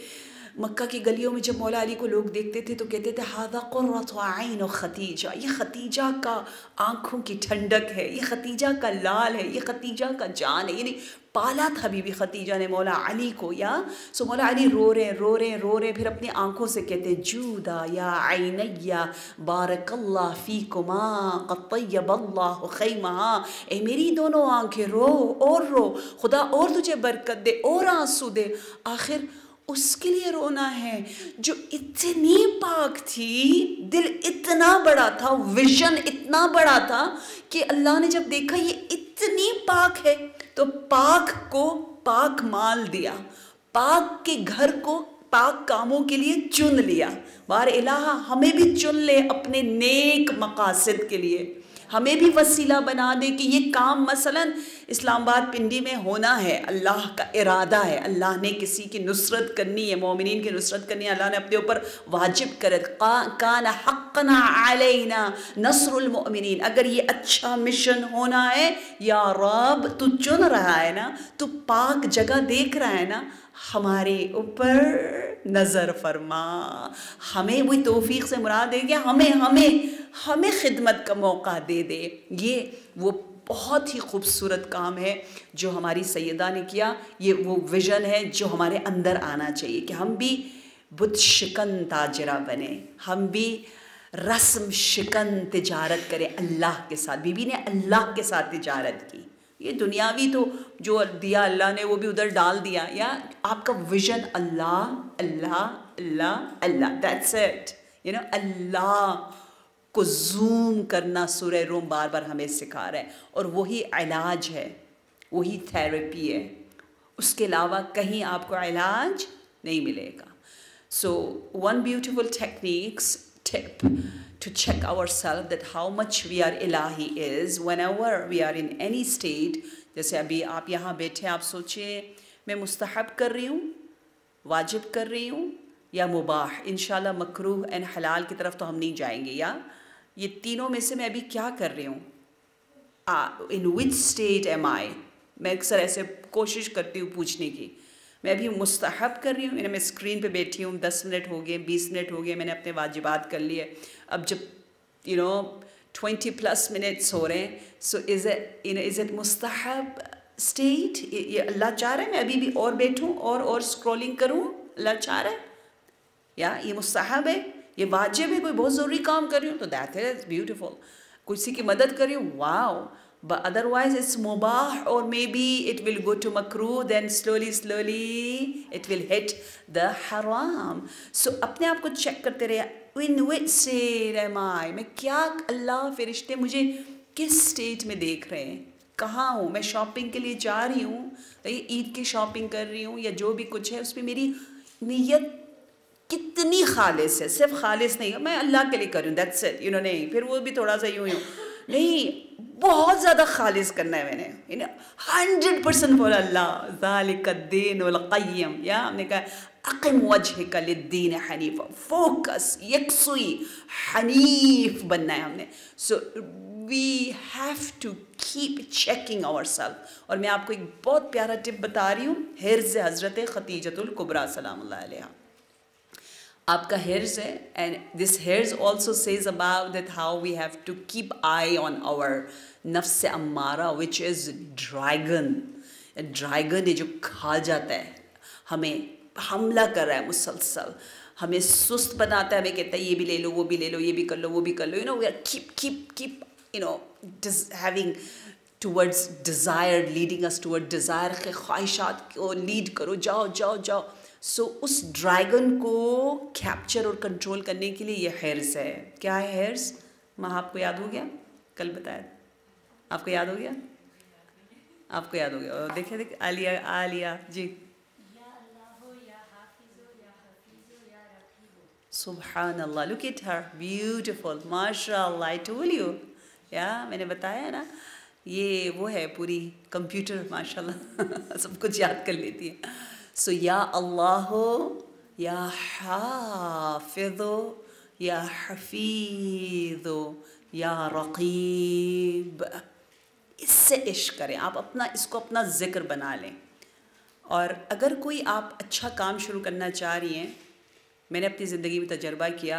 मक्का की गलियों में जब मौला अली को लोग देखते थे तो कहते थे हादा क़ुर्रतु ऐन खतीजा, ये खतीजा का आँखों की ठंडक है, ये खतीजा का लाल है, ये खतीजा का जान है। यानी पाला था बीबी खतीजा ने मौला अली को। या सो मौला अली रो रहे रो रहे रो रहे, फिर अपनी आँखों से कहते जूदा या ऐनैया बारकल्लाह फ़ीकुमा क़द तय्यबल्लाहु ख़ैमहा, ए मेरी दोनों आँखें रो और रो, खुदा और तुझे बरकत दे और आंसू दे। आखिर उसके लिए रोना है जो इतनी पाक थी, दिल इतना बड़ा था, विजन इतना बड़ा था कि अल्लाह ने जब देखा ये इतनी पाक है तो पाक को पाक मान दिया, पाक के घर को पाक कामों के लिए चुन लिया। बार इलाहा हमें भी चुन ले अपने नेक मकासद के लिए, हमें भी वसीला बना दे कि ये काम मसलन इस्लामाबाद पिंडी में होना है, अल्लाह का इरादा है, अल्लाह ने किसी की नुसरत करनी है, मोमिनीन की नुसरत करनी है, अल्लाह ने अपने ऊपर वाजिब कर काना हक़्क़न अलैना नस्रुल मुमिनीन। अगर ये अच्छा मिशन होना है, या रब तू चुन रहा है ना, तू पाक जगह देख रहा है ना, हमारे ऊपर नज़र फरमा, हमें वही तौफीक से मुराद है कि हमें खिदमत का मौका दे दे। ये वो बहुत ही खूबसूरत काम है जो हमारी सैयदा ने किया। ये वो विज़न है जो हमारे अंदर आना चाहिए कि हम भी बुत शिकन ताजरा बने, हम भी रस्म शिकन तिजारत करें अल्लाह के साथ। बीबी ने अल्लाह के साथ तिजारत की। ये दुनियावी तो जो दिया अल्लाह ने वो भी उधर डाल दिया, या आपका विजन अल्लाह अल्लाह अल्लाह अल्लाह, दैट्स इट, यू नो। अल्लाह को जूम करना सूरह रूम बार बार हमें सिखा रहा है, और वही इलाज है, वही थेरेपी है, उसके अलावा कहीं आपको इलाज नहीं मिलेगा। So one beautiful techniques tip to check ourselves that how much we are ilahi is whenever we are in any state। जैसे अभी आप यहाँ बैठे, आप सोचिए मैं मुस्तहब कर रही हूँ, वाजिब कर रही हूँ, या मुबाह, इंशाल्लाह मकरूह एंड हलाल की तरफ तो हम नहीं जाएंगे, या ये तीनों में से मैं अभी क्या कर रही हूँ, इन विच स्टेट एम आई। मैं अक्सर ऐसे कोशिश करती हूँ पूछने की, मैं अभी मुस्तहब कर रही हूँ, मैं स्क्रीन पे बैठी हूँ, 10 मिनट हो गए, 20 मिनट हो गए, मैंने अपने वाजिबात कर लिए, अब जब 20+ मिनट्स हो रहे हैं, सो इज़ इट मुस्तहब स्टेट? ये अल्लाह चाह रहा है मैं अभी भी और बैठूँ और स्क्रॉलिंग करूँ, अल्लाह चाह रहा है, या ये मुस्तहब है, ये वाजिब है, कोई बहुत ज़रूरी काम कर रही हूँ तो दैट इज़ ब्यूटीफुल, किसी की मदद कर रही हूँ, wow, but otherwise it's mubah, or maybe it will go to makruh, then slowly it will hit the haram। So अपने आप को चेक करते रहे, in which state am I, मैं क्या, अल्लाह फरिश्ते मुझे किस स्टेट में देख रहे हैं, कहाँ हूँ मैं, शॉपिंग के लिए जा रही हूँ, ईद की शॉपिंग कर रही हूँ, या जो भी कुछ है उसमें मेरी नीयत कितनी खालिस है, सिर्फ खालिस नहीं, मैं अल्लाह के लिए कर रही हूँ, दैट्स इट, नहीं, फिर वो भी थोड़ा सा यूँ नहीं, बहुत ज़्यादा खालिस करना है मैंने, 100% बोला अल्लाह, ज़ालिका दीनुल क़य्यम, या हमने कहा अक़िम वजहका लिद्दीन हनीफ़ा, फोकस, यकसुई हनीफ बनना है हमने। So we have to keep checking ourselves. और मैं आपको एक बहुत प्यारा टिप बता रही हूँ, हिर्ज़ हज़रत खतीजतुल कुबरा सलामुल्लाह अलैहा। आपका हिर्ज है, एंड दिस हिर्ज also says about that how we have to keep eye on our नफ्स अम्मारा, विच इज़ ड्रैगन। ड्रैगन है जो खा जाता है, हमें हमला कर रहा है मुसलसल, हमें सुस्त बनाता है, हमें कहता है ये भी ले लो, वो भी ले लो, ये भी कर लो, वो भी कर लो, we are keep having towards desire, leading us toward desire के ख्वाहिशात को लीड करो, जाओ जाओ जाओ। सो उस ड्रैगन को कैप्चर और कंट्रोल करने के लिए ये हिर्स है। क्या है हिर्स? माँ आपको याद हो गया? कल बताया, आपको याद हो गया? आपको याद हो गया? देखे देखे आलिया, आलिया जी। सुभान अल्लाह, लुक एट हर, ब्यूटिफुल, माशाअल्लाह, आई टोल्ड यू, या मैंने बताया ना, ये वो है पूरी कंप्यूटर माशाल्लाह सब कुछ याद कर लेती है। सो या अल्लाह, या हाफिज़ो, या हफीज़ो, या रक़ीब, इससे इश्क करें आप, अपना इसको अपना ज़िक्र बना लें। और अगर कोई आप अच्छा काम शुरू करना चाह रही हैं, मैंने अपनी ज़िंदगी में तजर्बा किया,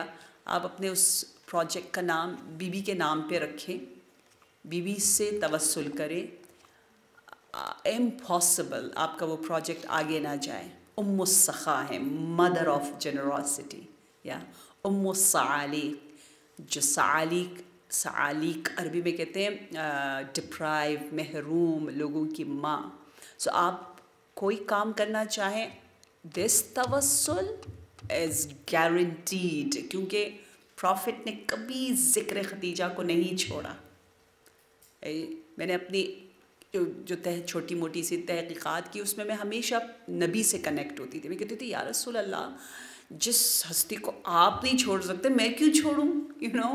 आप अपने उस प्रोजेक्ट का नाम बीबी के नाम पे रखें, बीबी से तवस्सुल करें, इम्पॉसिबल आपका वो प्रोजेक्ट आगे ना जाए। उम्मुस सखा है, मदर ऑफ जनरोसिटी, या उम्मुस सालिक, जो सालिक, सालिक अरबी में कहते हैं डिप्राइव, महरूम लोगों की माँ। सो आप कोई काम करना चाहें, दिस तवस्सुल इज़ गारंटीड, क्योंकि प्रॉफिट ने कभी ज़िक्र खदीजा को नहीं छोड़ा। मैंने अपनी जो छोटी मोटी सी तहकीकात की, उसमें मैं हमेशा नबी से कनेक्ट होती थी। मैं कहती थी या रसूल अल्लाह, जिस हस्ती को आप नहीं छोड़ सकते मैं क्यों छोड़ूं, यू नो,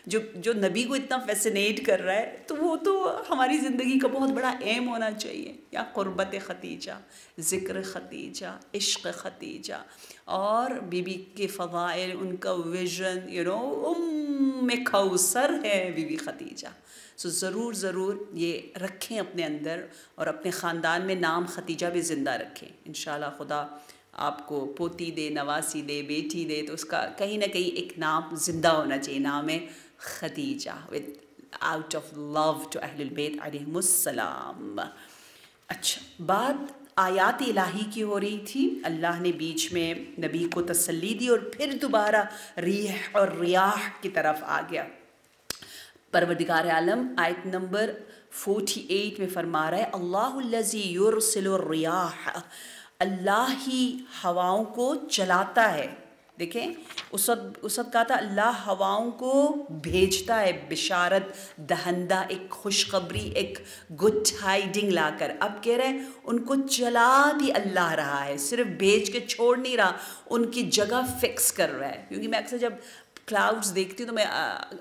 जो नबी को इतना फैसिनेट कर रहा है, तो वो तो हमारी ज़िंदगी का बहुत बड़ा एम होना चाहिए। या क़ुर्बत खतीजा, ज़िक्र खतीजा, इश्क़ खतीजा, और बीबी के फ़ज़ाइल, उनका विज़न, यू नो, उम्मे कौसर है बीबी खतीजा। सो ज़रूर ये रखें अपने अंदर, और अपने ख़ानदान में नाम खतीजा भी ज़िंदा रखें। इंशाअल्लाह खुदा आपको पोती दे, नवासी दे, बेटी दे, तो उसका कहीं ना कहीं एक नाम ज़िंदा होना चाहिए, नाम है Khadija, with out of love to अहलुल बैत अलैहिमुस्सलाम। अच्छा, बात आयात इलाही की हो रही थी, अल्लाह ने बीच में नबी को तसल्ली दी और फिर दोबारा रीह और रियाह की तरफ आ गया। परवरदिगार आलम आयत नंबर 48 में फरमा रहा है, अल्लाहुल्लज़ी युरसिलुर रियाह, अल्लाह ही हवाओं को चलाता है। देखें, उस वक्त कहा था अल्लाह हवाओं को भेजता है, बिशारत दहंदा, एक खुशखबरी, एक गुड हाइडिंग लाकर। अब कह रहे हैं उनको चला भी अल्लाह रहा है, सिर्फ भेज के छोड़ नहीं रहा, उनकी जगह फिक्स कर रहा है। क्योंकि मैं अक्सर जब क्लाउड्स देखती हूँ तो मैं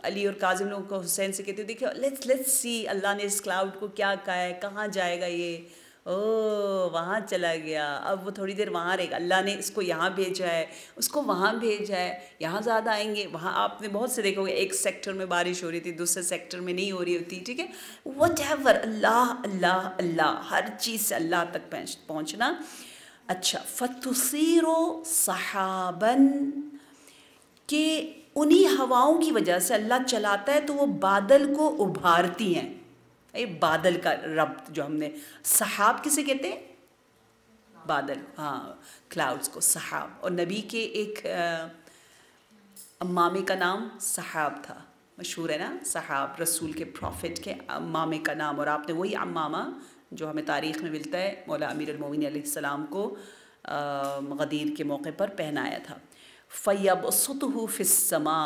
अली और काजिम लोगों को, हुसैन से कहती हूँ, देखिए लेट्स सी अल्लाह ने इस क्लाउड को क्या कहा है, कहाँ जाएगा ये, ओह वहाँ चला गया, अब वो थोड़ी देर वहाँ रहेगा, अल्लाह ने इसको यहाँ भेजा है, उसको वहाँ भेजा है, यहाँ ज़्यादा आएंगे, वहाँ आपने बहुत से देखोगे एक सेक्टर में बारिश हो रही थी, दूसरे सेक्टर में नहीं हो रही होती, ठीक है, व्हाटएवर, अल्लाह अल्लाह अल्लाह, हर चीज़ से अल्लाह तक पहुँचना। अच्छा, फतुसीरो सहाबन, के उन्हीं हवाओं की वजह से अल्लाह चलाता है तो वो बादल को उभारती हैं। ये बादल का रब्त जो हमने, सहाब किसे कहते हैं? बादल, हाँ, क्लाउड्स को सहाब। और नबी के एक अम्मामे का नाम सहाब था, मशहूर है ना, सहाब, रसूल के प्रॉफिट के अम्मामे का नाम। और आपने वही अम्मामा जो हमें तारीख़ में मिलता है, मौला अमीर अल-मोमिनीन अलैहिस्सलाम को गदीर के मौके पर पहनाया था। फ़यबसुतहु फ़िस्समा,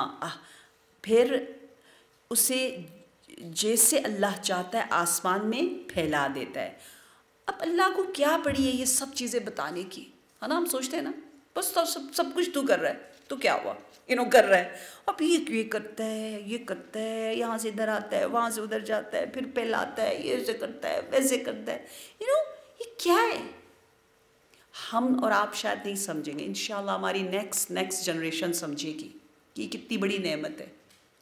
फिर उसे जैसे अल्लाह चाहता है आसमान में फैला देता है। अब अल्लाह को क्या पड़ी है ये सब चीज़ें बताने की, है ना, हम सोचते हैं ना बस तो सब कुछ तू कर रहा है, तो क्या हुआ, कर रहा है, अब ये करता है, ये करता है, यहाँ से इधर आता है, वहाँ से उधर जाता है, फिर फैलाता है, ये ऐसे करता है, वैसे करता है, ये क्या है। हम और आप शायद नहीं समझेंगे, इंशाल्लाह हमारी नेक्स्ट जनरेशन समझेगी कि कितनी बड़ी नेमत है,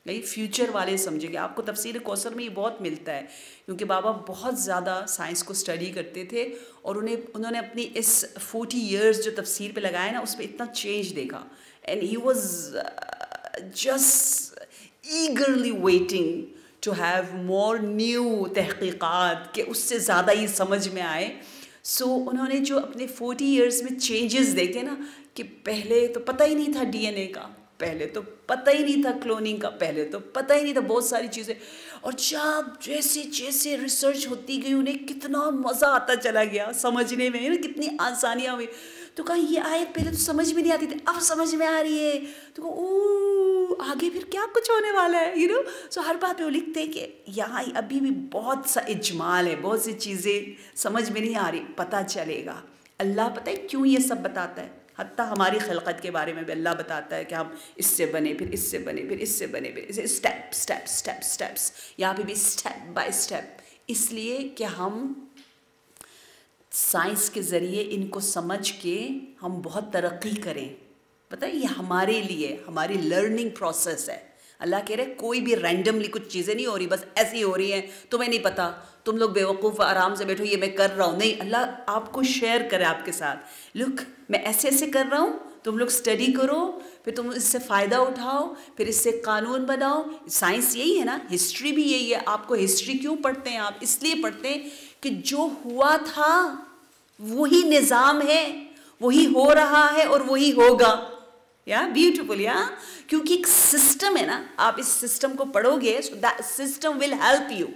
नहीं फ्यूचर वाले समझेंगे। आपको तफसीर कौसर में ये बहुत मिलता है, क्योंकि बाबा बहुत ज़्यादा साइंस को स्टडी करते थे और उन्होंने अपनी इस 40 इयर्स जो तफसीर पे लगाया ना, उस पर इतना चेंज देखा। And he was just eagerly waiting to have more new तहकीकात के उससे ज़्यादा ही समझ में आए। सो उन्होंने जो अपने 40 इयर्स में चेंजेस देखे ना, कि पहले तो पता ही नहीं था डीएनए का, पहले तो पता ही नहीं था क्लोनिंग का, पहले तो पता ही नहीं था बहुत सारी चीज़ें, और जब जैसे जैसे रिसर्च होती गई उन्हें कितना मज़ा आता चला गया समझने में ना, कितनी आसानियाँ हुई। तो कहा ये आयत पहले तो समझ में नहीं आती थी, अब समझ में आ रही है। तो कहा ओ आगे फिर क्या कुछ होने वाला है, सो हर बात पे वो लिखते हैं कि यहाँ अभी भी बहुत सा इजमाल है, बहुत सी चीज़ें समझ में नहीं आ रही, पता चलेगा। अल्लाह पता है क्यों ये सब बताता है, हत्ता हमारी खिलकत के बारे में भी अल्लाह बताता है कि हम इससे बने, फिर इससे बने, फिर इससे बने, फिर इसे स्टेप स्टेप स्टेप स्टेप्स, यहाँ पे भी स्टेप बाय स्टेप, इसलिए कि हम साइंस के ज़रिए इनको समझ के हम बहुत तरक्की करें। पता है ये हमारे लिए हमारी लर्निंग प्रोसेस है। अल्लाह कह रहे कोई भी रैंडमली कुछ चीज़ें नहीं हो रही, बस ऐसी हो रही हैं, तुम्हें नहीं पता, तुम लोग बेवकूफ़ आराम से बैठो ये मैं कर रहा हूँ। नहीं, अल्लाह आपको शेयर करे आपके साथ, लुक मैं ऐसे ऐसे कर रहा हूँ, तुम लोग स्टडी करो, फिर तुम इससे फ़ायदा उठाओ, फिर इससे कानून बनाओ। साइंस यही है ना, हिस्ट्री भी यही है। आपको हिस्ट्री क्यों पढ़ते हैं आप? इसलिए पढ़ते हैं कि जो हुआ था वही निज़ाम है, वही हो रहा है और वही होगा। या ब्यूटीफुल, या क्योंकि एक सिस्टम है ना, आप इस सिस्टम को पढ़ोगे, so that system will help you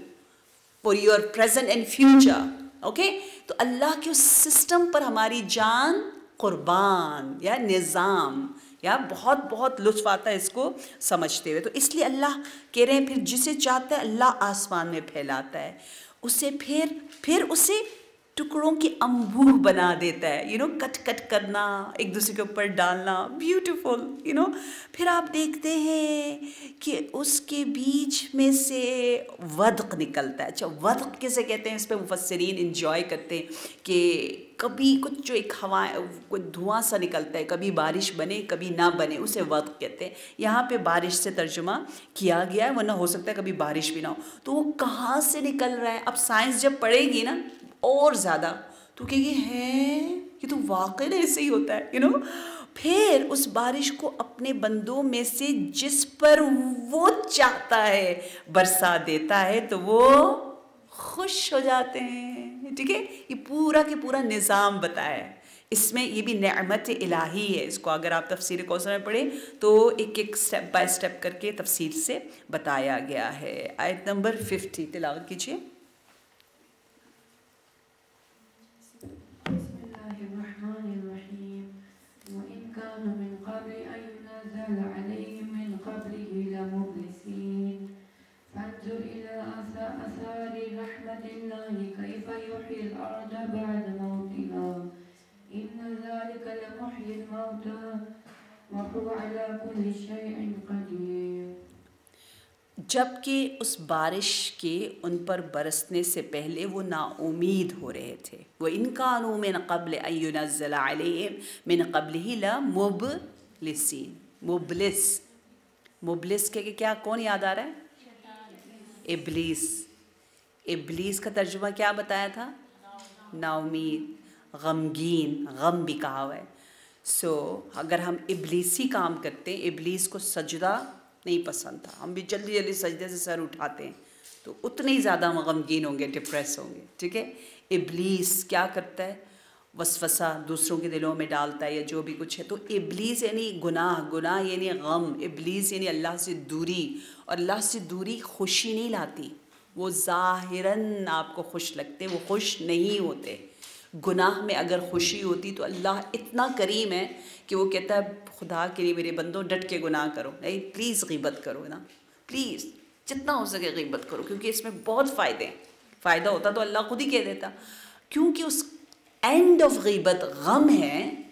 for your present and future. Okay, तो अल्लाह के उस सिस्टम पर हमारी जान कुर्बान, या निज़ाम, या बहुत बहुत लुत्फ़ आता है इसको समझते हुए। तो इसलिए अल्लाह कह रहे हैं फिर जिसे चाहता है अल्लाह आसमान में फैलाता है, उसे फिर उसे टुकड़ों की अंबूह बना देता है, कट कट करना, एक दूसरे के ऊपर डालना, ब्यूटीफुल, फिर आप देखते हैं कि उसके बीच में से वदक निकलता है। अच्छा, वदक किसे कहते हैं, इस पर मुफस्सिरीन इंजॉय करते हैं कि कभी कुछ जो एक हवा, कोई धुआं सा निकलता है, कभी बारिश बने कभी ना बने, उसे वदक कहते हैं। यहाँ पे बारिश से तर्जुमा किया गया है, वरना हो सकता है कभी बारिश भी ना हो। तो वो कहाँ से निकल रहा है, अब साइंस जब पढ़ेगी ना और ज़्यादा तो कहेगी है ये तो वाकई ऐसे ही होता है, फिर उस बारिश को अपने बंदों में से जिस पर वो चाहता है बरसा देता है, तो वो खुश हो जाते हैं। ठीक है, ये पूरा के पूरा निज़ाम बताया है। इसमें ये भी नेमत इलाही है। इसको अगर आप तफसीर कौसर में पढ़ें तो एक एक स्टेप बाय स्टेप करके तफसीर से बताया गया है। आयत नंबर 50 तिलावत कीजिए। जबकि उस बारिश के उन पर बरसने से पहले वो नाउमीद हो रहे थे। वो इनकानु मिन क़ब्ल अन युनज़्ज़ला अलैहिम मिन क़ब्लिही लमुब्लिसीन। मुबलिस के क्या कौन याद आ रहा है? इब्लीस। इब्लीस का तर्जुमा क्या बताया था? नाउमीद, गमगीन, गम भी कहा हुआ है। अगर हम इब्लीसी काम करते हैं, इब्लीस को सजदा नहीं पसंद था, हम भी जल्दी जल्दी सजदे से सर उठाते हैं, तो उतने ही ज़्यादा हम गमगीन होंगे, डिप्रेस होंगे। ठीक है, इब्लीस क्या करता है? वसवसा दूसरों के दिलों में डालता है या जो भी कुछ है। तो इब्लीस यानी गुनाह यानी गम, इब्लीस यानी अल्लाह से दूरी, और अल्लाह से दूरी खुशी नहीं लाती। वो ज़ाहिरन आपको खुश लगते, वो खुश नहीं होते। गुनाह में अगर खुशी होती तो अल्लाह इतना करीम है कि वो कहता है खुदा के लिए मेरे बंदों डट के गुनाह करो, नहीं प्लीज़ ग़ीबत करो ना, प्लीज़ जितना हो सके ग़ीबत करो, क्योंकि इसमें बहुत फ़ायदे हैं। फ़ायदा होता तो अल्लाह खुद ही कह देता, क्योंकि उस एंड ऑफ ग़ीबत गम है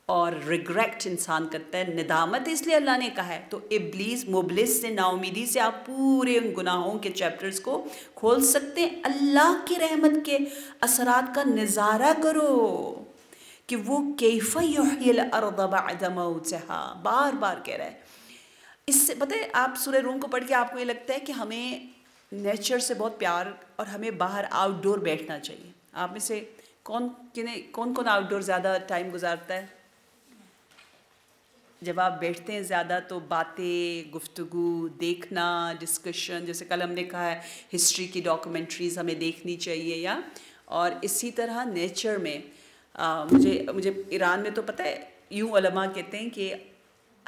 और रिग्रेट इंसान करता है, निदामत, इसलिए अल्लाह ने कहा है। तो इब्लीस मुबलिस से, नाउमीदी से आप पूरे उन गुनाहों के चैप्टर्स को खोल सकते हैं। अल्लाह की रहमत के असरात का नज़ारा करो कि वो कैफ़ युह्यिल अर्द बअद मौतिहा, बार बार कह रहा है। इससे पता है, आप सूरह रूम को पढ़ के आपको ये लगता है कि हमें नेचर से बहुत प्यार और हमें बाहर आउटडोर बैठना चाहिए। आप में से कौन आउटडोर ज़्यादा टाइम गुजारता है? जब आप बैठते हैं ज़्यादा तो बातें, गुफ्तगू, देखना, डिस्कशन, जैसे कल हमने कहा है हिस्ट्री की डॉक्यूमेंट्रीज़ हमें देखनी चाहिए, या और इसी तरह नेचर में मुझे ईरान में तो पता है यूँ उलमा कहते हैं कि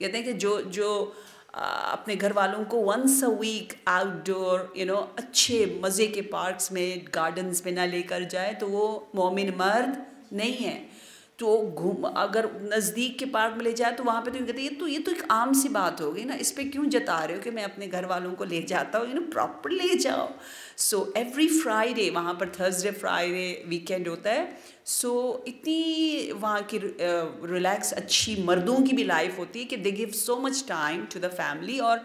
कहते हैं कि जो अपने घर वालों को वंस अ वीक आउटडोर अच्छे मज़े के पार्क्स में गार्डन्स में ना लेकर जाए तो वो मोमिन मर्द नहीं है। तो अगर नज़दीक के पार्क में ले जाए तो वहाँ पे तो कहते हैं ये तो एक आम सी बात हो गई ना, इस पे क्यों जता रहे हो कि मैं अपने घर वालों को ले जाता हूँ, प्रॉपर ले जाओ। सो एवरी फ्राइडे वहाँ पर थर्सडे फ्राइडे वीकेंड होता है। सो इतनी वहाँ की रिलैक्स अच्छी मर्दों की भी लाइफ होती है कि they give so much time to the family और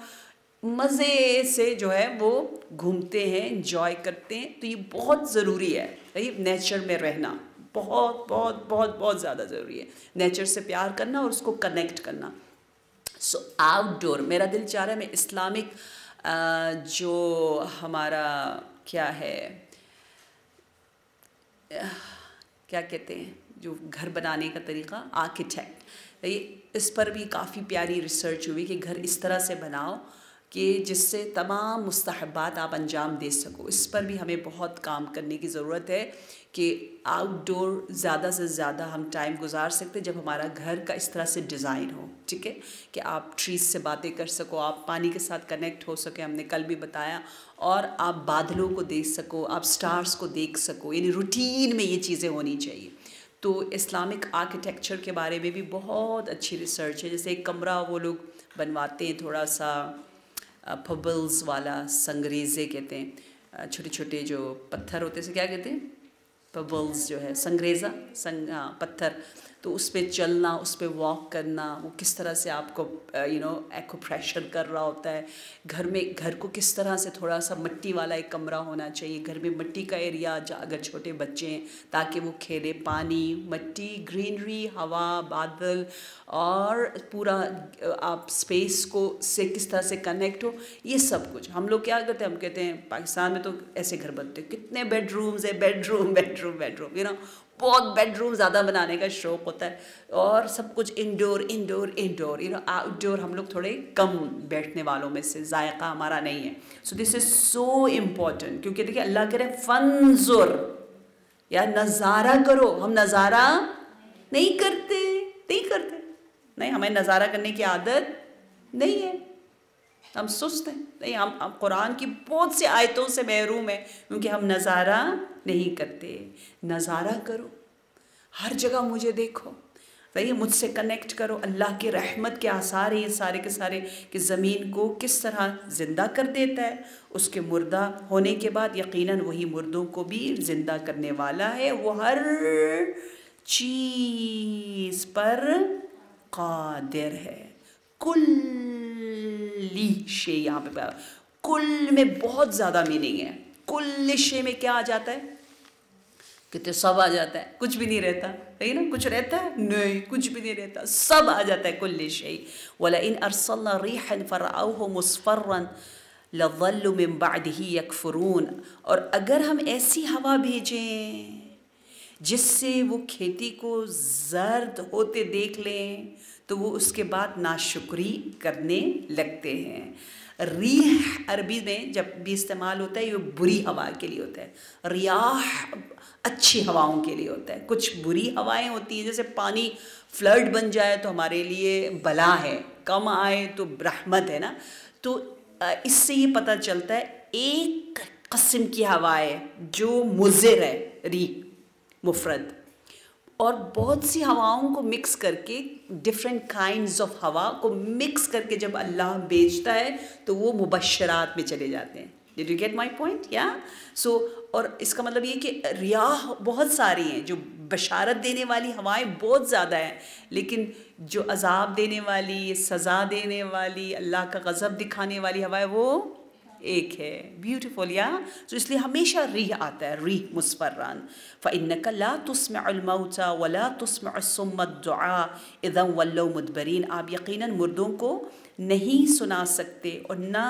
मज़े से जो है वो घूमते हैं, एंजॉय करते हैं। तो ये बहुत ज़रूरी है, ये नेचर में रहना बहुत बहुत बहुत बहुत ज़्यादा ज़रूरी है, नेचर से प्यार करना और उसको कनेक्ट करना। सो आउटडोर मेरा दिल चाह रहा है मैं इस्लामिक जो हमारा क्या है क्या कहते हैं जो घर बनाने का तरीक़ा आर्किटेक्ट, इस पर भी काफ़ी प्यारी रिसर्च हुई कि घर इस तरह से बनाओ कि जिससे तमाम मुस्तहबात आप अंजाम दे सको। इस पर भी हमें बहुत काम करने की ज़रूरत है कि आउटडोर ज़्यादा से ज़्यादा हम टाइम गुजार सकते जब हमारा घर का इस तरह से डिज़ाइन हो, ठीक है, कि आप ट्रीज़ से बातें कर सको, आप पानी के साथ कनेक्ट हो सके, हमने कल भी बताया, और आप बादलों को देख सको, आप स्टार्स को देख सको, यानी रूटीन में ये चीज़ें होनी चाहिए। तो इस्लामिक आर्किटेक्चर के बारे में भी बहुत अच्छी रिसर्च है। जैसे एक कमरा वो लोग बनवाते हैं थोड़ा सा पबल्स वाला, संगरेज़े कहते हैं, छोटे छोटे जो पत्थर होते हैं, क्या कहते हैं, पबल्स जो है, संगरेज़ा, पत्थर, तो उस पर चलना, उस पर वॉक करना, वो किस तरह से आपको एक्यूप्रेशर कर रहा होता है। घर को किस तरह से थोड़ा सा मिट्टी वाला एक कमरा होना चाहिए, घर में मिट्टी का एरिया अगर छोटे बच्चे हैं ताकि वो खेले, पानी, मिट्टी, ग्रीनरी, हवा, बादल, और पूरा आप स्पेस को से किस तरह से कनेक्ट हो, ये सब कुछ। हम लोग क्या करते हैं, हम कहते हैं पाकिस्तान में तो ऐसे घर बनते हैं, कितने बेडरूम्स है, बेडरूम बहुत बेडरूम ज़्यादा बनाने का शौक़ होता है, और सब कुछ इंडोर आउटडोर हम लोग थोड़े कम बैठने वालों में से, जायका हमारा नहीं है। So this is so important, क्योंकि देखिए अल्लाह कह रहे हैं फंजुर, या नज़ारा करो। हम नज़ारा नहीं करते, नहीं, हमें नज़ारा करने की आदत नहीं है, हम सुस्त हैं, नहीं, हम कुरान की बहुत सी आयतों से महरूम हैं क्योंकि हम नज़ारा नहीं करते। नज़ारा करो, हर जगह मुझे देखो, सही, मुझसे कनेक्ट करो। अल्लाह के रहमत के आसार हैं ये सारे के सारे, कि ज़मीन को किस तरह ज़िंदा कर देता है, उसके मुर्दा होने के बाद यकीनन वही मुर्दों को भी ज़िंदा करने वाला है। वो हर चीज़ पर कादिर है। कुल्ली शे, यहाँ पे कुल में बहुत ज़्यादा मीनिंग है। कुल शे में क्या आ जाता है, कहते सब आ जाता है, कुछ भी नहीं रहता, है ना, कुछ रहता है नहीं, कुछ भी नहीं रहता, सब आ जाता है। कुल शे वला इन अरसलना रिहन फरअउहु मुस्फरन लज़ल्लु मिन बअदिही यकफुरून, और अगर हम ऐसी हवा भेजें जिससे वो खेती को जर्द होते देख लें तो वो उसके बाद नाशुक्री करने लगते हैं। रिह अरबी में जब भी इस्तेमाल होता है ये बुरी हवा के लिए होता है, रियाह अच्छी हवाओं के लिए होता है। कुछ बुरी हवाएं होती हैं, जैसे पानी फ्लड बन जाए तो हमारे लिए बला है, कम आए तो रहमत है ना। तो इससे ये पता चलता है एक किस्म की हवाएं जो मुज़िर है, री मुफरद, और बहुत सी हवाओं को मिक्स करके, डिफरेंट काइंड्स ऑफ हवा को मिक्स करके जब अल्लाह बेचता है तो वो मुबश्शरात में चले जाते हैं। Did you get my point? या सो, और इसका मतलब ये कि रियाह बहुत सारी हैं, जो बशारत देने वाली हवाएं बहुत ज़्यादा हैं, लेकिन जो अजाब देने वाली, सज़ा देने वाली, अल्लाह का गज़ब दिखाने वाली हवाएं वो एक है। ब्यूटीफुल, या तो इसलिए हमेशा रिह आता है, रिह मुस्फरन। फ़इन्नका ला तुस्मिउल मौता वला तुस्मिउस सुम्मद दुआ इज़ा वल्लौ मुदबरीन, आप यकीनन मुर्दों को नहीं सुना सकते और ना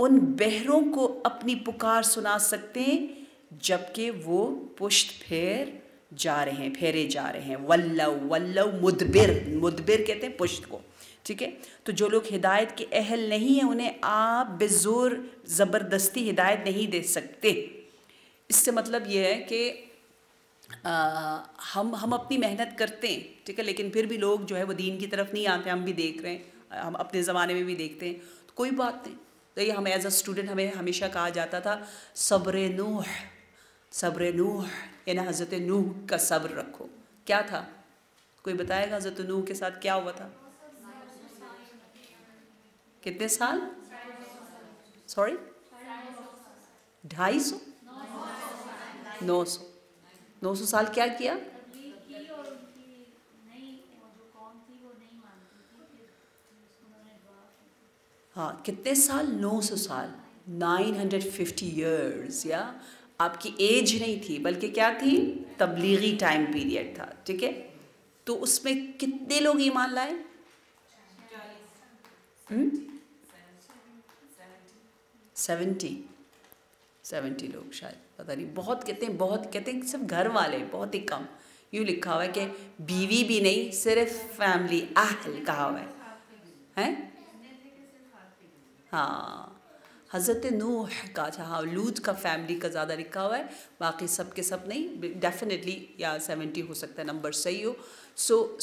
उन बहरों को अपनी पुकार सुना सकते जबकि वो पुश्त फेरे जा रहे हैं। वल्लौ मुदबिर कहते हैं पुश्त को, ठीक है। तो जो लोग हिदायत के अहल नहीं हैं उन्हें आप बेज़ोर ज़बरदस्ती हिदायत नहीं दे सकते। इससे मतलब ये है कि हम अपनी मेहनत करते हैं, ठीक है, लेकिन फिर भी लोग जो है वो दीन की तरफ नहीं आते। हम भी देख रहे हैं, हम अपने ज़माने में भी देखते हैं, तो कोई बात नहीं। तो ये हमें एज अ स्टूडेंट हमें हमेशा कहा जाता था सब्र नूह, सब्र नूह, यानी हज़रत नूह का सब्र रखो। क्या था, कोई बताएगा हज़रत नूह के साथ क्या हुआ था? कितने साल? सॉरी, 250, 900 साल क्या किया? हाँ, कितने साल? 900 साल, 950 ईयर्स। या आपकी एज नहीं थी बल्कि क्या थी? तबलीगी टाइम पीरियड था, ठीक है। तो उसमें कितने लोग ईमान लाए? 70 लोग शायद, पता नहीं, बहुत कहते हैं, बहुत कहते हैं सिर्फ घर वाले, बहुत ही कम। यूँ लिखा हुआ है कि बीवी भी नहीं, सिर्फ फैमिली, अहल कहा हुआ है, हैं? हाँ, हज़रत नूह का, अच्छा हाँ, लूत का फैमिली का ज़्यादा लिखा हुआ है, बाकी सब के सब नहीं। डेफिनेटली या 70 हो सकता है, नंबर सही हो। सो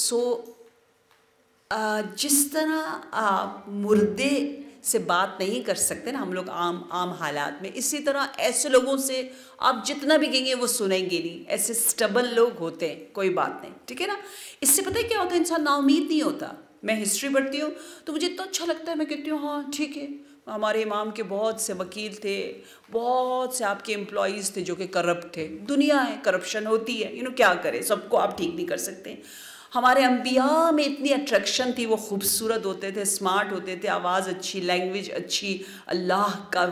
जिस तरह आप मुर्दे से बात नहीं कर सकते ना हम लोग आम हालात में, इसी तरह ऐसे लोगों से आप जितना भी कहेंगे वो सुनेंगे नहीं। ऐसे स्टबल लोग होते हैं, कोई बात नहीं, ठीक है ना। इससे पता है क्या होता है, इंसान नाउमीद नहीं होता। मैं हिस्ट्री पढ़ती हूँ तो मुझे इतना अच्छा लगता है, मैं कहती हूँ हाँ ठीक है, हमारे इमाम के बहुत से वकील थे, बहुत से आपके एम्प्लॉयज़ थे जो कि करप्ट थे। दुनिया है, करप्शन होती है, क्या करें, सबको आप ठीक नहीं कर सकते। हमारे अंबिया में इतनी अट्रैक्शन थी, वो खूबसूरत होते थे, स्मार्ट होते थे, आवाज़ अच्छी, लैंग्वेज अच्छी, अल्लाह का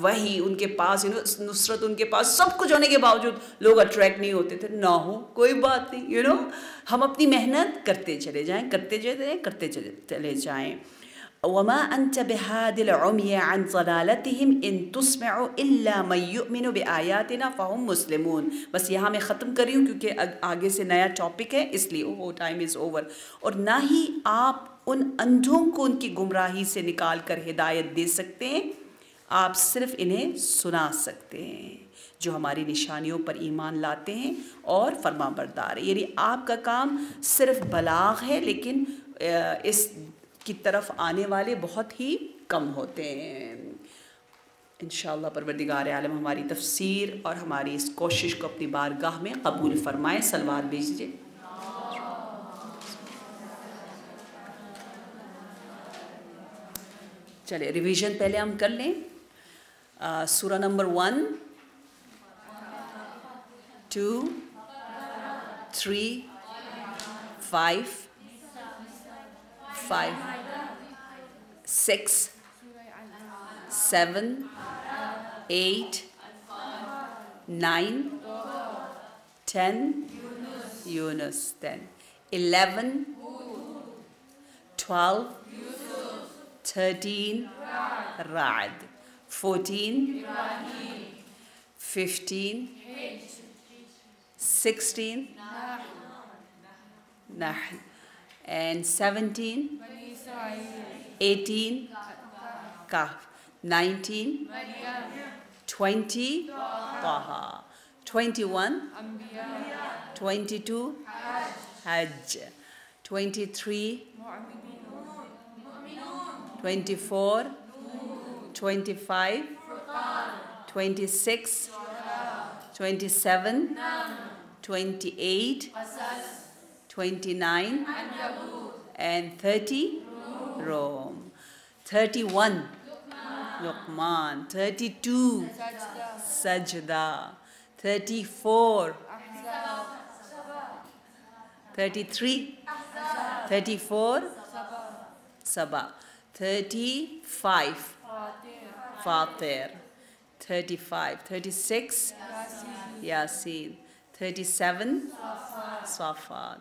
वही उनके पास, नुसरत उनके पास, सब कुछ होने के बावजूद लोग अट्रैक्ट नहीं होते थे। ना हो कोई बात नहीं, हम अपनी मेहनत करते चले जाएं, करते चले जाएं। वमा अंत बिहादिल उम्य अन ज़लालतिहिम इन तुस्मउ इल्ला मन युमिनु बिआयातिना फहुम मुस्लिमून। बस यहाँ मैं ख़त्म कर रही हूँ क्योंकि आगे से नया टॉपिक है, इसलिए टाइम इज़ ओवर। और ना ही आप उन अंधों को उनकी गुमराही से निकाल कर हिदायत दे सकते हैं, आप सिर्फ इन्हें सुना सकते हैं जो हमारी निशानियों पर ईमान लाते हैं और फरमाबरदार है। यानी आपका काम सिर्फ बलाग है, लेकिन इस की तरफ आने वाले बहुत ही कम होते हैं। इंशाअल्लाह परवरदिगार आलम हमारी तफसीर और हमारी इस कोशिश को अपनी बारगाह में कबूल फरमाए। सलवात भेजिए। चलिए रिवीजन पहले हम कर लें। सूरा number 1, 2, 3, 5, 6, 7, 8, 9, 10, Yunus 10, 11, 12, 13, Ra'd, 14, 15, 16, Nahl, and 17, 18, Kahf, 19, 20, Taha, 21, 22, Hajj, 23, 24, 25, 26, 27, 28, 29, and 30, Rum, 31, Luqman, 32, Sajda, 34, 33, 34, Sabah, 35, Fatir, 35, 36, Yasin, 37, Safat,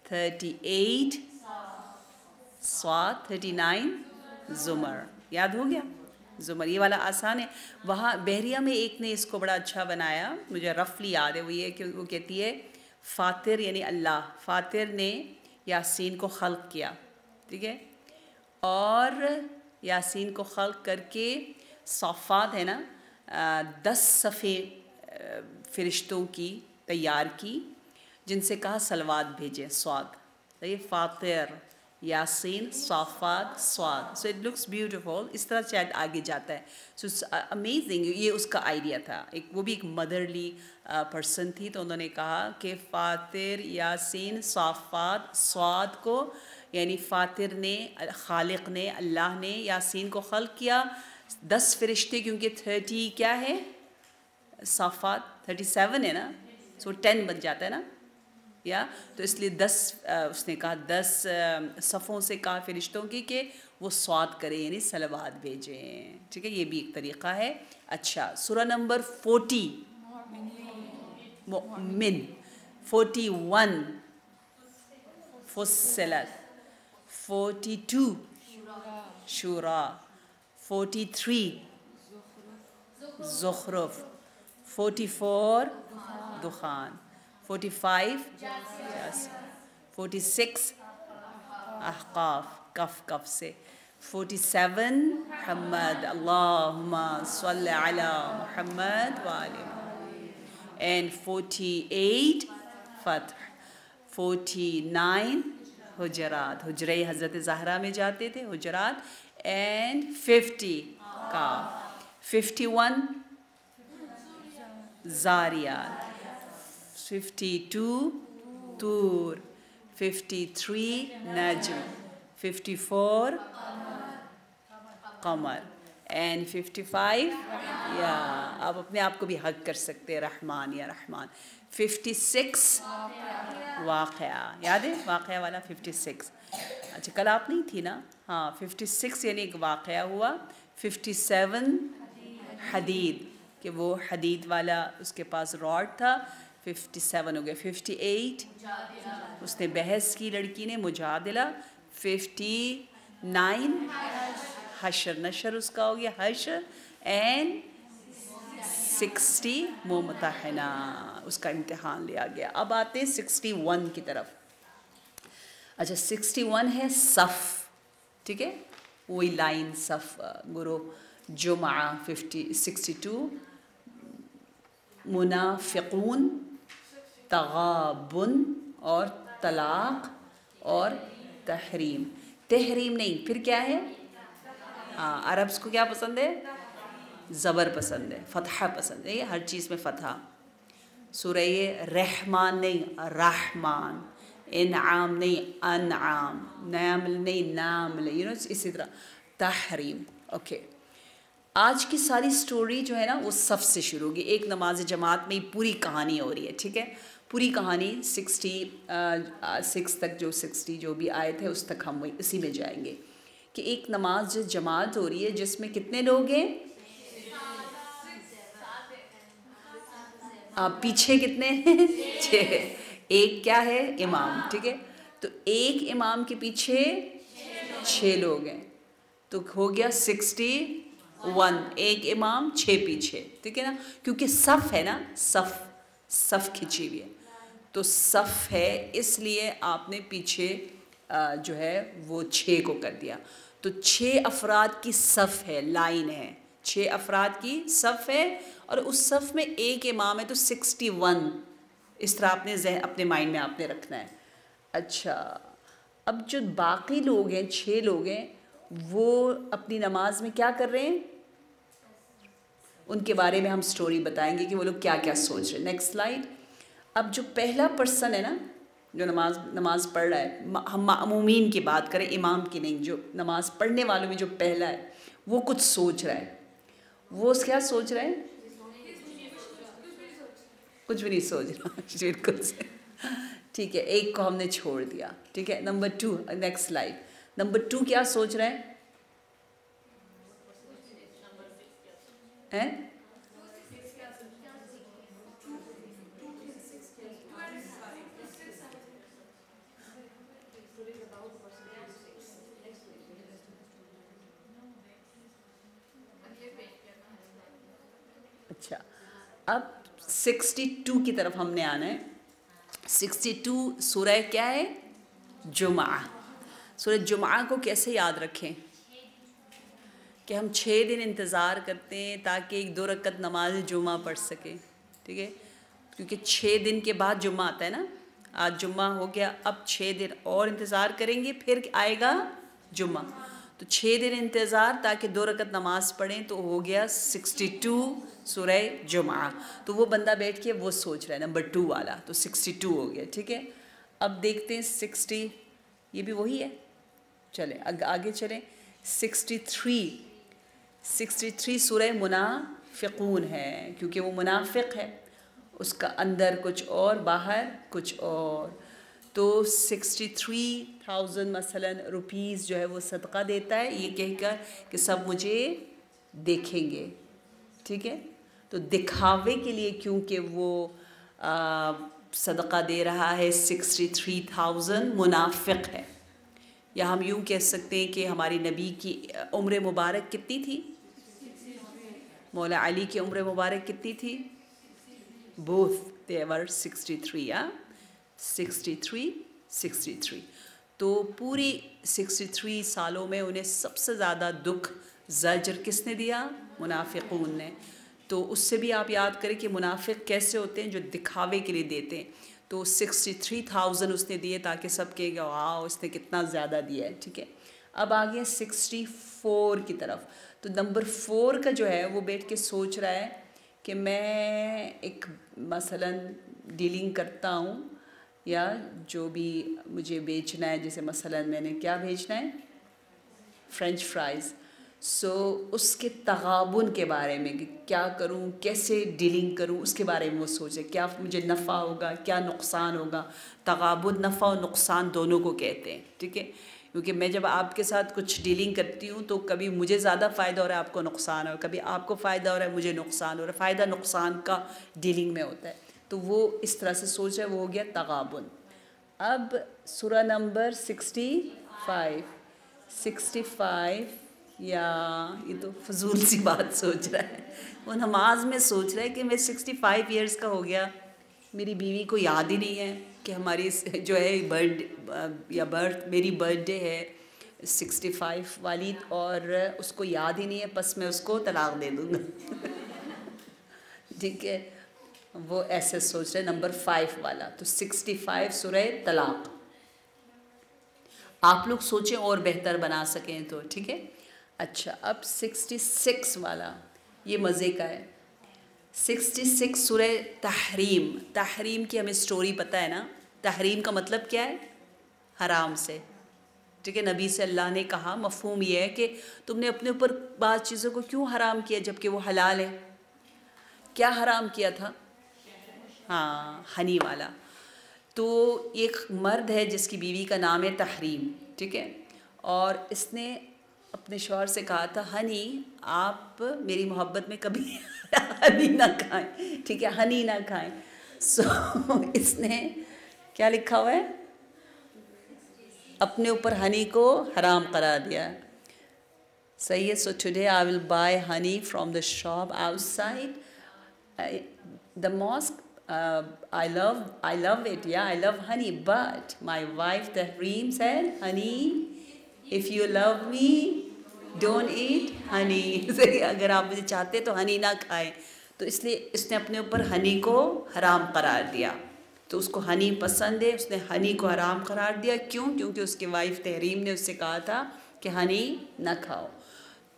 38, Swat, 39, Zumar। याद हो गया? ज़ुमर, ये वाला आसान है। वहाँ बहरिया में एक ने इसको बड़ा अच्छा बनाया, मुझे रफली याद है, वो ये कि वो कहती है फातिर यानी अल्लाह, फातिर ने यासीन को खल्क किया, ठीक है, और यासीन को खल्क करके सौफ़ात है ना 10 सफ़े फ़रिश्तों की तैयार की, जिनसे कहा सलवात भेजें, स्वाद। तो ये फ़ातिर, यासीन, सौफ़ात, स्वाद। So it looks beautiful. इस तरह से आगे जाता है। So amazing. ये उसका आइडिया था। वो भी एक मदरली पर्सन थी, तो उन्होंने कहा कि फ़ातिर, यासीन, सौफ़ात, स्वाद को, यानी फ़ातिर ने, खालिक ने, अल्लाह ने यासीन को खल्क किया। 10 फ़रिश्ते, क्योंकि 30 क्या है, सौफ़ात 37 है ना, सो 10 बन जाता है ना, या तो इसलिए 10 उसने कहा 10 सफ़ों से कहा फ़रिश्तों की कि वो स्वाद करें, यानी सलवात भेजें। ठीक है, ये भी एक तरीक़ा है। अच्छा, सूरा नंबर 40 मुमिन, 41 फुस्सिलत, 42 शूरा, 43 ज़ुख़रुफ़, 44 दुखान, 45 46 अहक़ाफ़, कफ से, 47 मुहम्मद, अल्लाहुम्मा सल्लि अला मुहम्मद व आले मुहम्मद, and 48 फ़त्ह, 49 हुजरात, हुजरे हज़रत ज़हरा में जाते थे, हुजरात, and 50 calf, 51 ज़ारियात, 52 Toor, 53 Najam, 54 Qamar, and 55 या आप अपने आप को भी हक कर सकते हैं, रहमान या रहमान। 56 वाक़या, याद है वाक़या वाला 56? अच्छा, कल आप नहीं थी ना? हाँ, 56 यानी एक वाक़या हुआ। 57 हदीद, कि वो हदीद वाला उसके पास रॉड था, 57 हो गया। 58 उसने बहस की लड़की ने, मुजादिला। 59 हशर, नशर उसका हो गया, हशर। एंड 60 मुमतहना, उसका इम्तिहान लिया गया। अब आते हैं 61 की तरफ। अच्छा, 61 है सफ़, ठीक है, वही लाइन सफ़, गुरु जुमा। 62 मुनाफ़िक़ून, तग़ाबुन और तलाक़ और तहरीम। तहरीम नहीं, फिर क्या है? हाँ, अरब्स को क्या पसंद है? ज़बर पसंद है, फ़तहा पसंद है, हर चीज़ में फ़तहा। सूरह रहमान नहीं, रहमान। इनआम नहीं, अनआम। नामल नहीं, नामल। इसी तरह तहरीम। ओके, आज की सारी स्टोरी जो है ना, वो सफ़ से शुरू होगी। एक नमाज जमात में ही पूरी कहानी हो रही है, ठीक है। पूरी कहानी 66 तक, जो 60 जो भी आए थे उस तक हम इसी में जाएंगे, कि एक नमाज जमात हो रही है जिसमें कितने लोग हैं? पीछे कितने हैं? 6। एक क्या है? इमाम, ठीक है। तो एक इमाम के पीछे 6 लोग हैं, तो हो गया 61। एक इमाम 6 पीछे, ठीक है ना, क्योंकि सफ़ है ना, सफ़ खिंची हुई है, तो सफ़ है, इसलिए आपने पीछे जो है वो 6 को कर दिया। तो 6 अफराद की सफ़ है, लाइन है, 6 अफराद की सफ़ है, और उस सफ़ में एक इमाम है, तो 61। इस तरह आपने अपने माइंड में आपने रखना है। अच्छा, अब जो बाकी लोग हैं, 6 लोग हैं, वो अपनी नमाज में क्या कर रहे हैं, उनके बारे में हम स्टोरी बताएंगे कि वो लोग क्या क्या सोच रहे हैं। Next slide. अब जो पहला पर्सन है ना, जो नमाज पढ़ रहा है, हम मामूमीन की बात करें, इमाम की नहीं, जो नमाज पढ़ने वालों में जो पहला है, वो कुछ सोच रहा है। वो क्या सोच रहा है? कुछ भी नहीं सोच रहा, बिल्कुल से, ठीक है। एक को हमने छोड़ दिया, ठीक है। Number 2, next slide. नंबर 2 क्या सोच रहा है? हैं? अच्छा, अब 62 की तरफ हमने आना है। 62 सूरह क्या है? जुमा। सूरह जुमा को कैसे याद रखें कि हम 6 दिन इंतज़ार करते हैं ताकि 1-2 रकत नमाज जुमा पढ़ सकें, ठीक है, क्योंकि 6 दिन के बाद जुम्मा आता है ना। आज जुम्मा हो गया, अब 6 दिन और इंतज़ार करेंगे, फिर आएगा जुम्मा। तो 6 दिन इंतज़ार ताकि 2 रकत नमाज पढ़ें, तो हो गया 62 सूरह जुमा। तो वो बंदा बैठ के वो सोच रहा है नंबर 2 वाला, तो 62 हो गया, ठीक है। अब देखते हैं 60, ये भी वही है। चलें आगे चलें। 63 सूरह मुनाफिकून है, क्योंकि वो मुनाफिक है, उसका अंदर कुछ और बाहर कुछ और। तो 63,000 मसलन रुपीज़ जो है वो सदका देता है, ये कहकर कि सब मुझे देखेंगे, ठीक है। तो दिखावे के लिए, क्योंकि वो सदका दे रहा है, 63,000 मुनाफिक है। या हम यूँ कह सकते हैं कि हमारी नबी की उम्र मुबारक कितनी थी, मौला अली की उम्र मुबारक कितनी थी, बोथ दे वर 63, या 63। तो पूरी 63 सालों में उन्हें सबसे ज़्यादा दुख ज़ज्र किसने दिया, मुनाफिकून ने। तो उससे भी आप याद करें कि मुनाफिक कैसे होते हैं, जो दिखावे के लिए देते हैं। तो 63,000 उसने दिए ताकि सब कहेगा वाह उसने कितना ज़्यादा दिया है, ठीक है। अब आ गया 64 की तरफ। तो नंबर 4 का जो है वो बैठ के सोच रहा है कि मैं एक मसलन डीलिंग करता हूँ, या जो भी मुझे बेचना है, जैसे मसलन मैंने क्या बेचना है, फ्रेंच फ्राइज़। उसके तगाबुन के बारे में कि क्या करूं, कैसे डीलिंग करूं, उसके बारे में वो सोचे, क्या मुझे नफ़ा होगा, क्या नुकसान होगा। तगाबुन नफ़ा और नुकसान दोनों को कहते हैं, ठीक है। क्योंकि मैं जब आपके साथ कुछ डीलिंग करती हूँ तो कभी मुझे ज़्यादा फ़ायदा हो रहा है, आपको नुकसान हो, कभी आपको फ़ायदा हो रहा है, मुझे नुकसान हो रहा है। फ़ायदा नुकसान का डीलिंग में होता है। तो वो इस तरह से सोच रहा है, वो हो गया तगाबुन। अब सूरा नंबर 65, या ये तो फजूल सी बात सोच रहा है, वो नमाज में सोच रहा है कि मैं 65 ईयर्स का हो गया, मेरी बीवी को याद ही नहीं है कि हमारी जो है मेरी बर्थडे है 65 वाली, और उसको याद ही नहीं है, बस मैं उसको तलाक दे दूँगा। ठीक है, वो ऐसे सोच रहे नंबर 5 वाला। तो 65 सूरह तलाक। आप लोग सोचें और बेहतर बना सकें तो, ठीक है। अच्छा, अब 66 वाला, ये मज़े का है। 66 सूरह तहरीम। तहरीम की हमें स्टोरी पता है ना। तहरीम का मतलब क्या है, हराम से, ठीक है। नबी से अल्लाह ने कहा, मफ़हूम ये है कि तुमने अपने ऊपर बाज़ चीज़ों को क्यों हराम किया जबकि वो हलाल है। क्या हराम किया था, हाँ, हनी वाला। तो एक मर्द है जिसकी बीवी का नाम है तहरीम, ठीक है, और इसने अपने शौहर से कहा था, हनी आप मेरी मोहब्बत में कभी हनी ना खाएं, ठीक है, हनी ना खाएं। इसने क्या लिखा हुआ है, अपने ऊपर हनी को हराम करार दिया। सही है। So today I will buy honey from the shop outside the mosque. I love it, yeah, I love honey, but my wife Tahreem said, honey, if you love me, don't eat honey. अगर आप मुझे चाहते तो हनी ना खाएं। तो इसलिए इसने अपने ऊपर हनी को हराम करार दिया। तो उसको हनी पसंद है, उसने हनी को हराम करार दिया। क्यों? क्योंकि उसकी वाइफ तहरीम ने उससे कहा था कि हनी ना खाओ।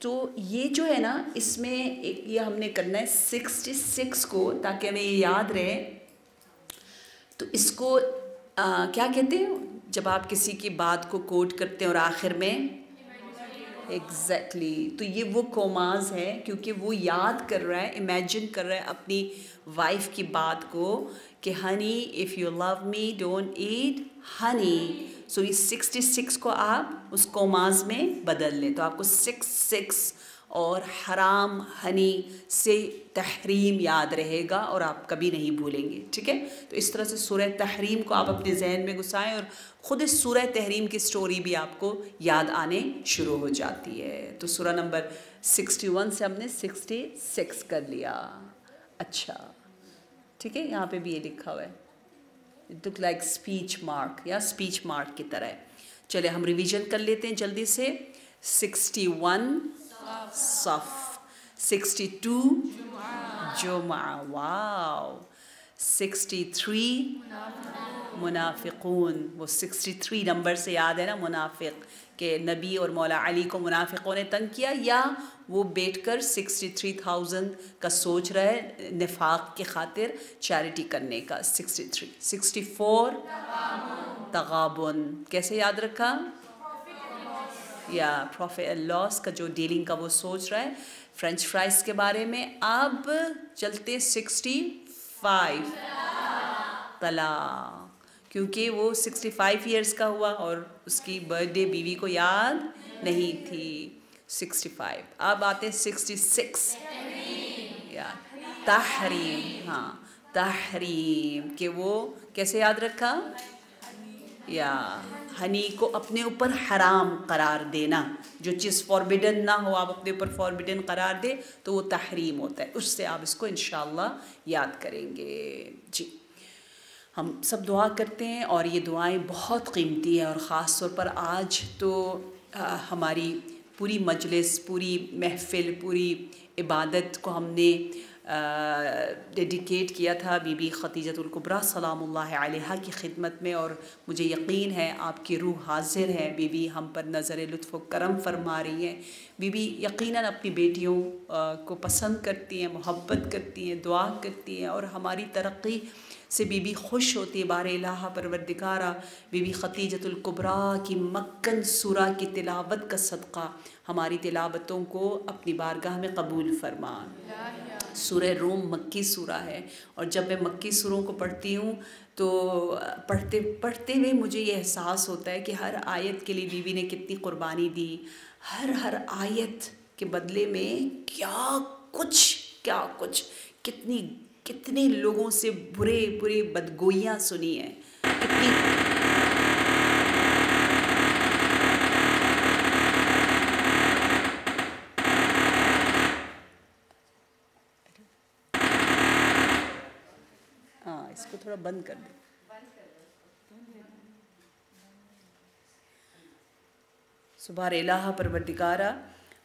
तो ये जो है ना, इसमें एक ये हमने करना है 66 को, ताकि हमें ये याद रहे। तो इसको क्या कहते हैं जब आप किसी की बात को कोट करते हैं और आखिर में, एग्जैक्टली, तो ये वो कोमाज है, क्योंकि वो याद कर रहा है, इमेजिन कर रहा है अपनी वाइफ की बात को कि honey if you love me don't eat honey. So इस 66 को आप उस कोमाज में बदल लें, तो आपको 66 और हराम हनी से तहरीम याद रहेगा और आप कभी नहीं भूलेंगे, ठीक है। तो इस तरह से सूरह तहरीम को आप अपने जहन में घुसाएं और ख़ुद इस सूरह तहरीम की स्टोरी भी आपको याद आने शुरू हो जाती है। तो सूरह नंबर 61 से हमने 66 कर लिया। अच्छा, ठीक है, यहाँ पे भी ये लिखा हुआ है, it look like speech mark, या स्पीच मार्क की तरह है। चले हम रिवीजन कर लेते हैं जल्दी से। 61 सफ, 62 जुमा, वाओ, 63 मुनाफिकून। वो 63 नंबर से याद है ना मुनाफिक, के नबी और मौला अली को मुनाफिकों ने तंग किया, या वो बैठकर 63,000 का सोच रहे निफाक के खातिर चैरिटी करने का। 63, 64 तगाबुन, कैसे याद रखा, या प्रॉफिट एंड लॉस का जो डीलिंग का वो सोच रहा है, फ्रेंच फ्राइज के बारे में। अब चलते 65 तला, क्योंकि वो 65 इयर्स का हुआ और उसकी बर्थडे बीवी को याद नहीं थी। 65। अब आते 66 या तहरीम, हाँ तहरीम, कि वो कैसे याद रखा, या हनी को अपने ऊपर हराम करार देना, जो चीज़ फॉरबिडन ना हो आप अपने ऊपर फॉरबिडन करार दे तो वो तहरीम होता है। उससे आप इसको इंशाअल्लाह याद करेंगे। जी, हम सब दुआ करते हैं और ये दुआएं बहुत कीमती है, और ख़ास तौर पर आज तो हमारी पूरी मजलिस, पूरी महफ़िल, पूरी इबादत को हमने डेडिकेट किया था बीबी खतीजतुल कुबरा सलामुल्लाह अलैहा की खिदमत में, और मुझे यकीन है आपकी रूह हाजिर है। बीबी हम पर नज़र लुत्फ़ व करम फरमा रही हैं। बीबी यकीनन अपनी बेटियों को पसंद करती हैं, मोहब्बत करती हैं, दुआ करती हैं, और हमारी तरक्की से बीबी खुश होती है। बार इलाहा परवरदिगारा बीबी खतीजतुल कुबरा की मक्कन सूरा की तिलावत का सदक़ा हमारी तिलावतों को अपनी बारगाह में कबूल फरमा। सूरह रूम मक्की सूरा है, और जब मैं मक्की सूरों को पढ़ती हूँ तो पढ़ते पढ़ते हुए मुझे ये एहसास होता है कि हर आयत के लिए बीबी ने कितनी कुर्बानी दी, हर आयत के बदले में क्या कुछ कितने लोगों से बुरे बदगोइयाँ सुनी हैं, कितनी इसको थोड़ा बंद कर दे। सुभान इलाहा परवरदिगारा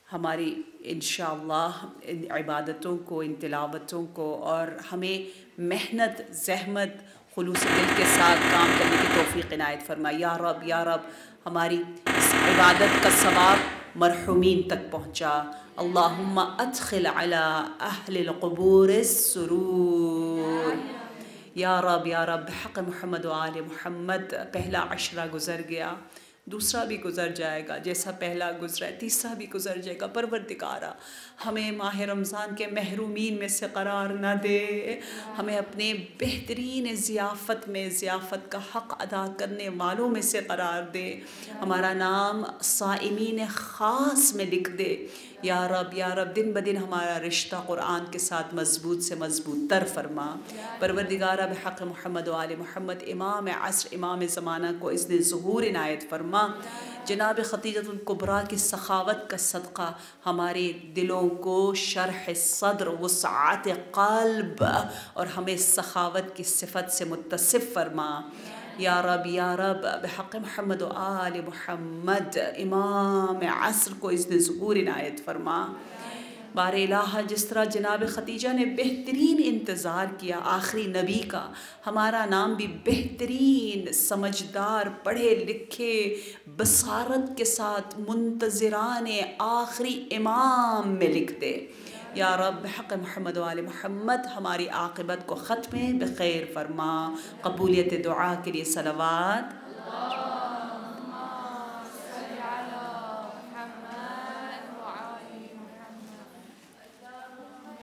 हमारी इंशाअल्लाह इन इबादतों को, इन तिलावतों को, और हमें मेहनत ज़हमत खुलूस दिल के साथ काम करने की तौफीक इनायत फरमा। या रब हमारी इस इबादत का सवाब मरहुमीन तक पहुँचा। अल्लाहुम्मा अदखिल अला अहलिल क़ुबूर सुरूर। या रब हक़ मोहम्मद व आले मोहम्मद। पहला अशरा गुज़र गया, दूसरा भी गुज़र जाएगा, जैसा पहला गुज़रा है तीसरा भी गुज़र जाएगा। परवरदिगारा हमें माह रमज़ान के महरूमीन में से करार न दे, हमें अपने बेहतरीन ज़ियाफ़त का हक़ अदा करने वालों में से करार दे, हमारा नाम साइमीन ख़ास में लिख दे। या रब दिन ब दिन हमारा रिश्ता क़ुरान के साथ मज़बूत से मज़बूत तर फरमा। परवरदिगारा बिहक़ मोहम्मद व आले मोहम्मद इमाम असर इमाम ज़माना को इज़्न ज़ुहूर इनायत फरमा। जनाब खतीजतुल कुबरा की सखावत का सदक़ा हमारे दिलों को शरह सद्र वुसअत क़ल्ब और हमें सखावत की सिफ़त से मुत्तसिफ़ फरमा। या रब बिहक़ मोहम्मद व आले मोहम्मद इमाम असर को इज़्न ज़ुहूर इनायत फरमा। बार इलाहा जिस तरह जनाब खतीजा ने बेहतरीन इंतज़ार किया आखिरी नबी का, हमारा नाम भी बेहतरीन समझदार पढ़े लिखे बसारत के साथ मुंतज़िरान आखिरी इमाम में लिख दे। या रब हक़ मोहम्मद व आले मोहम्मद हमारी आक़िबत को ख़त्म बख़ैर फरमा। कबूलियत दुआ के लिए सलवात।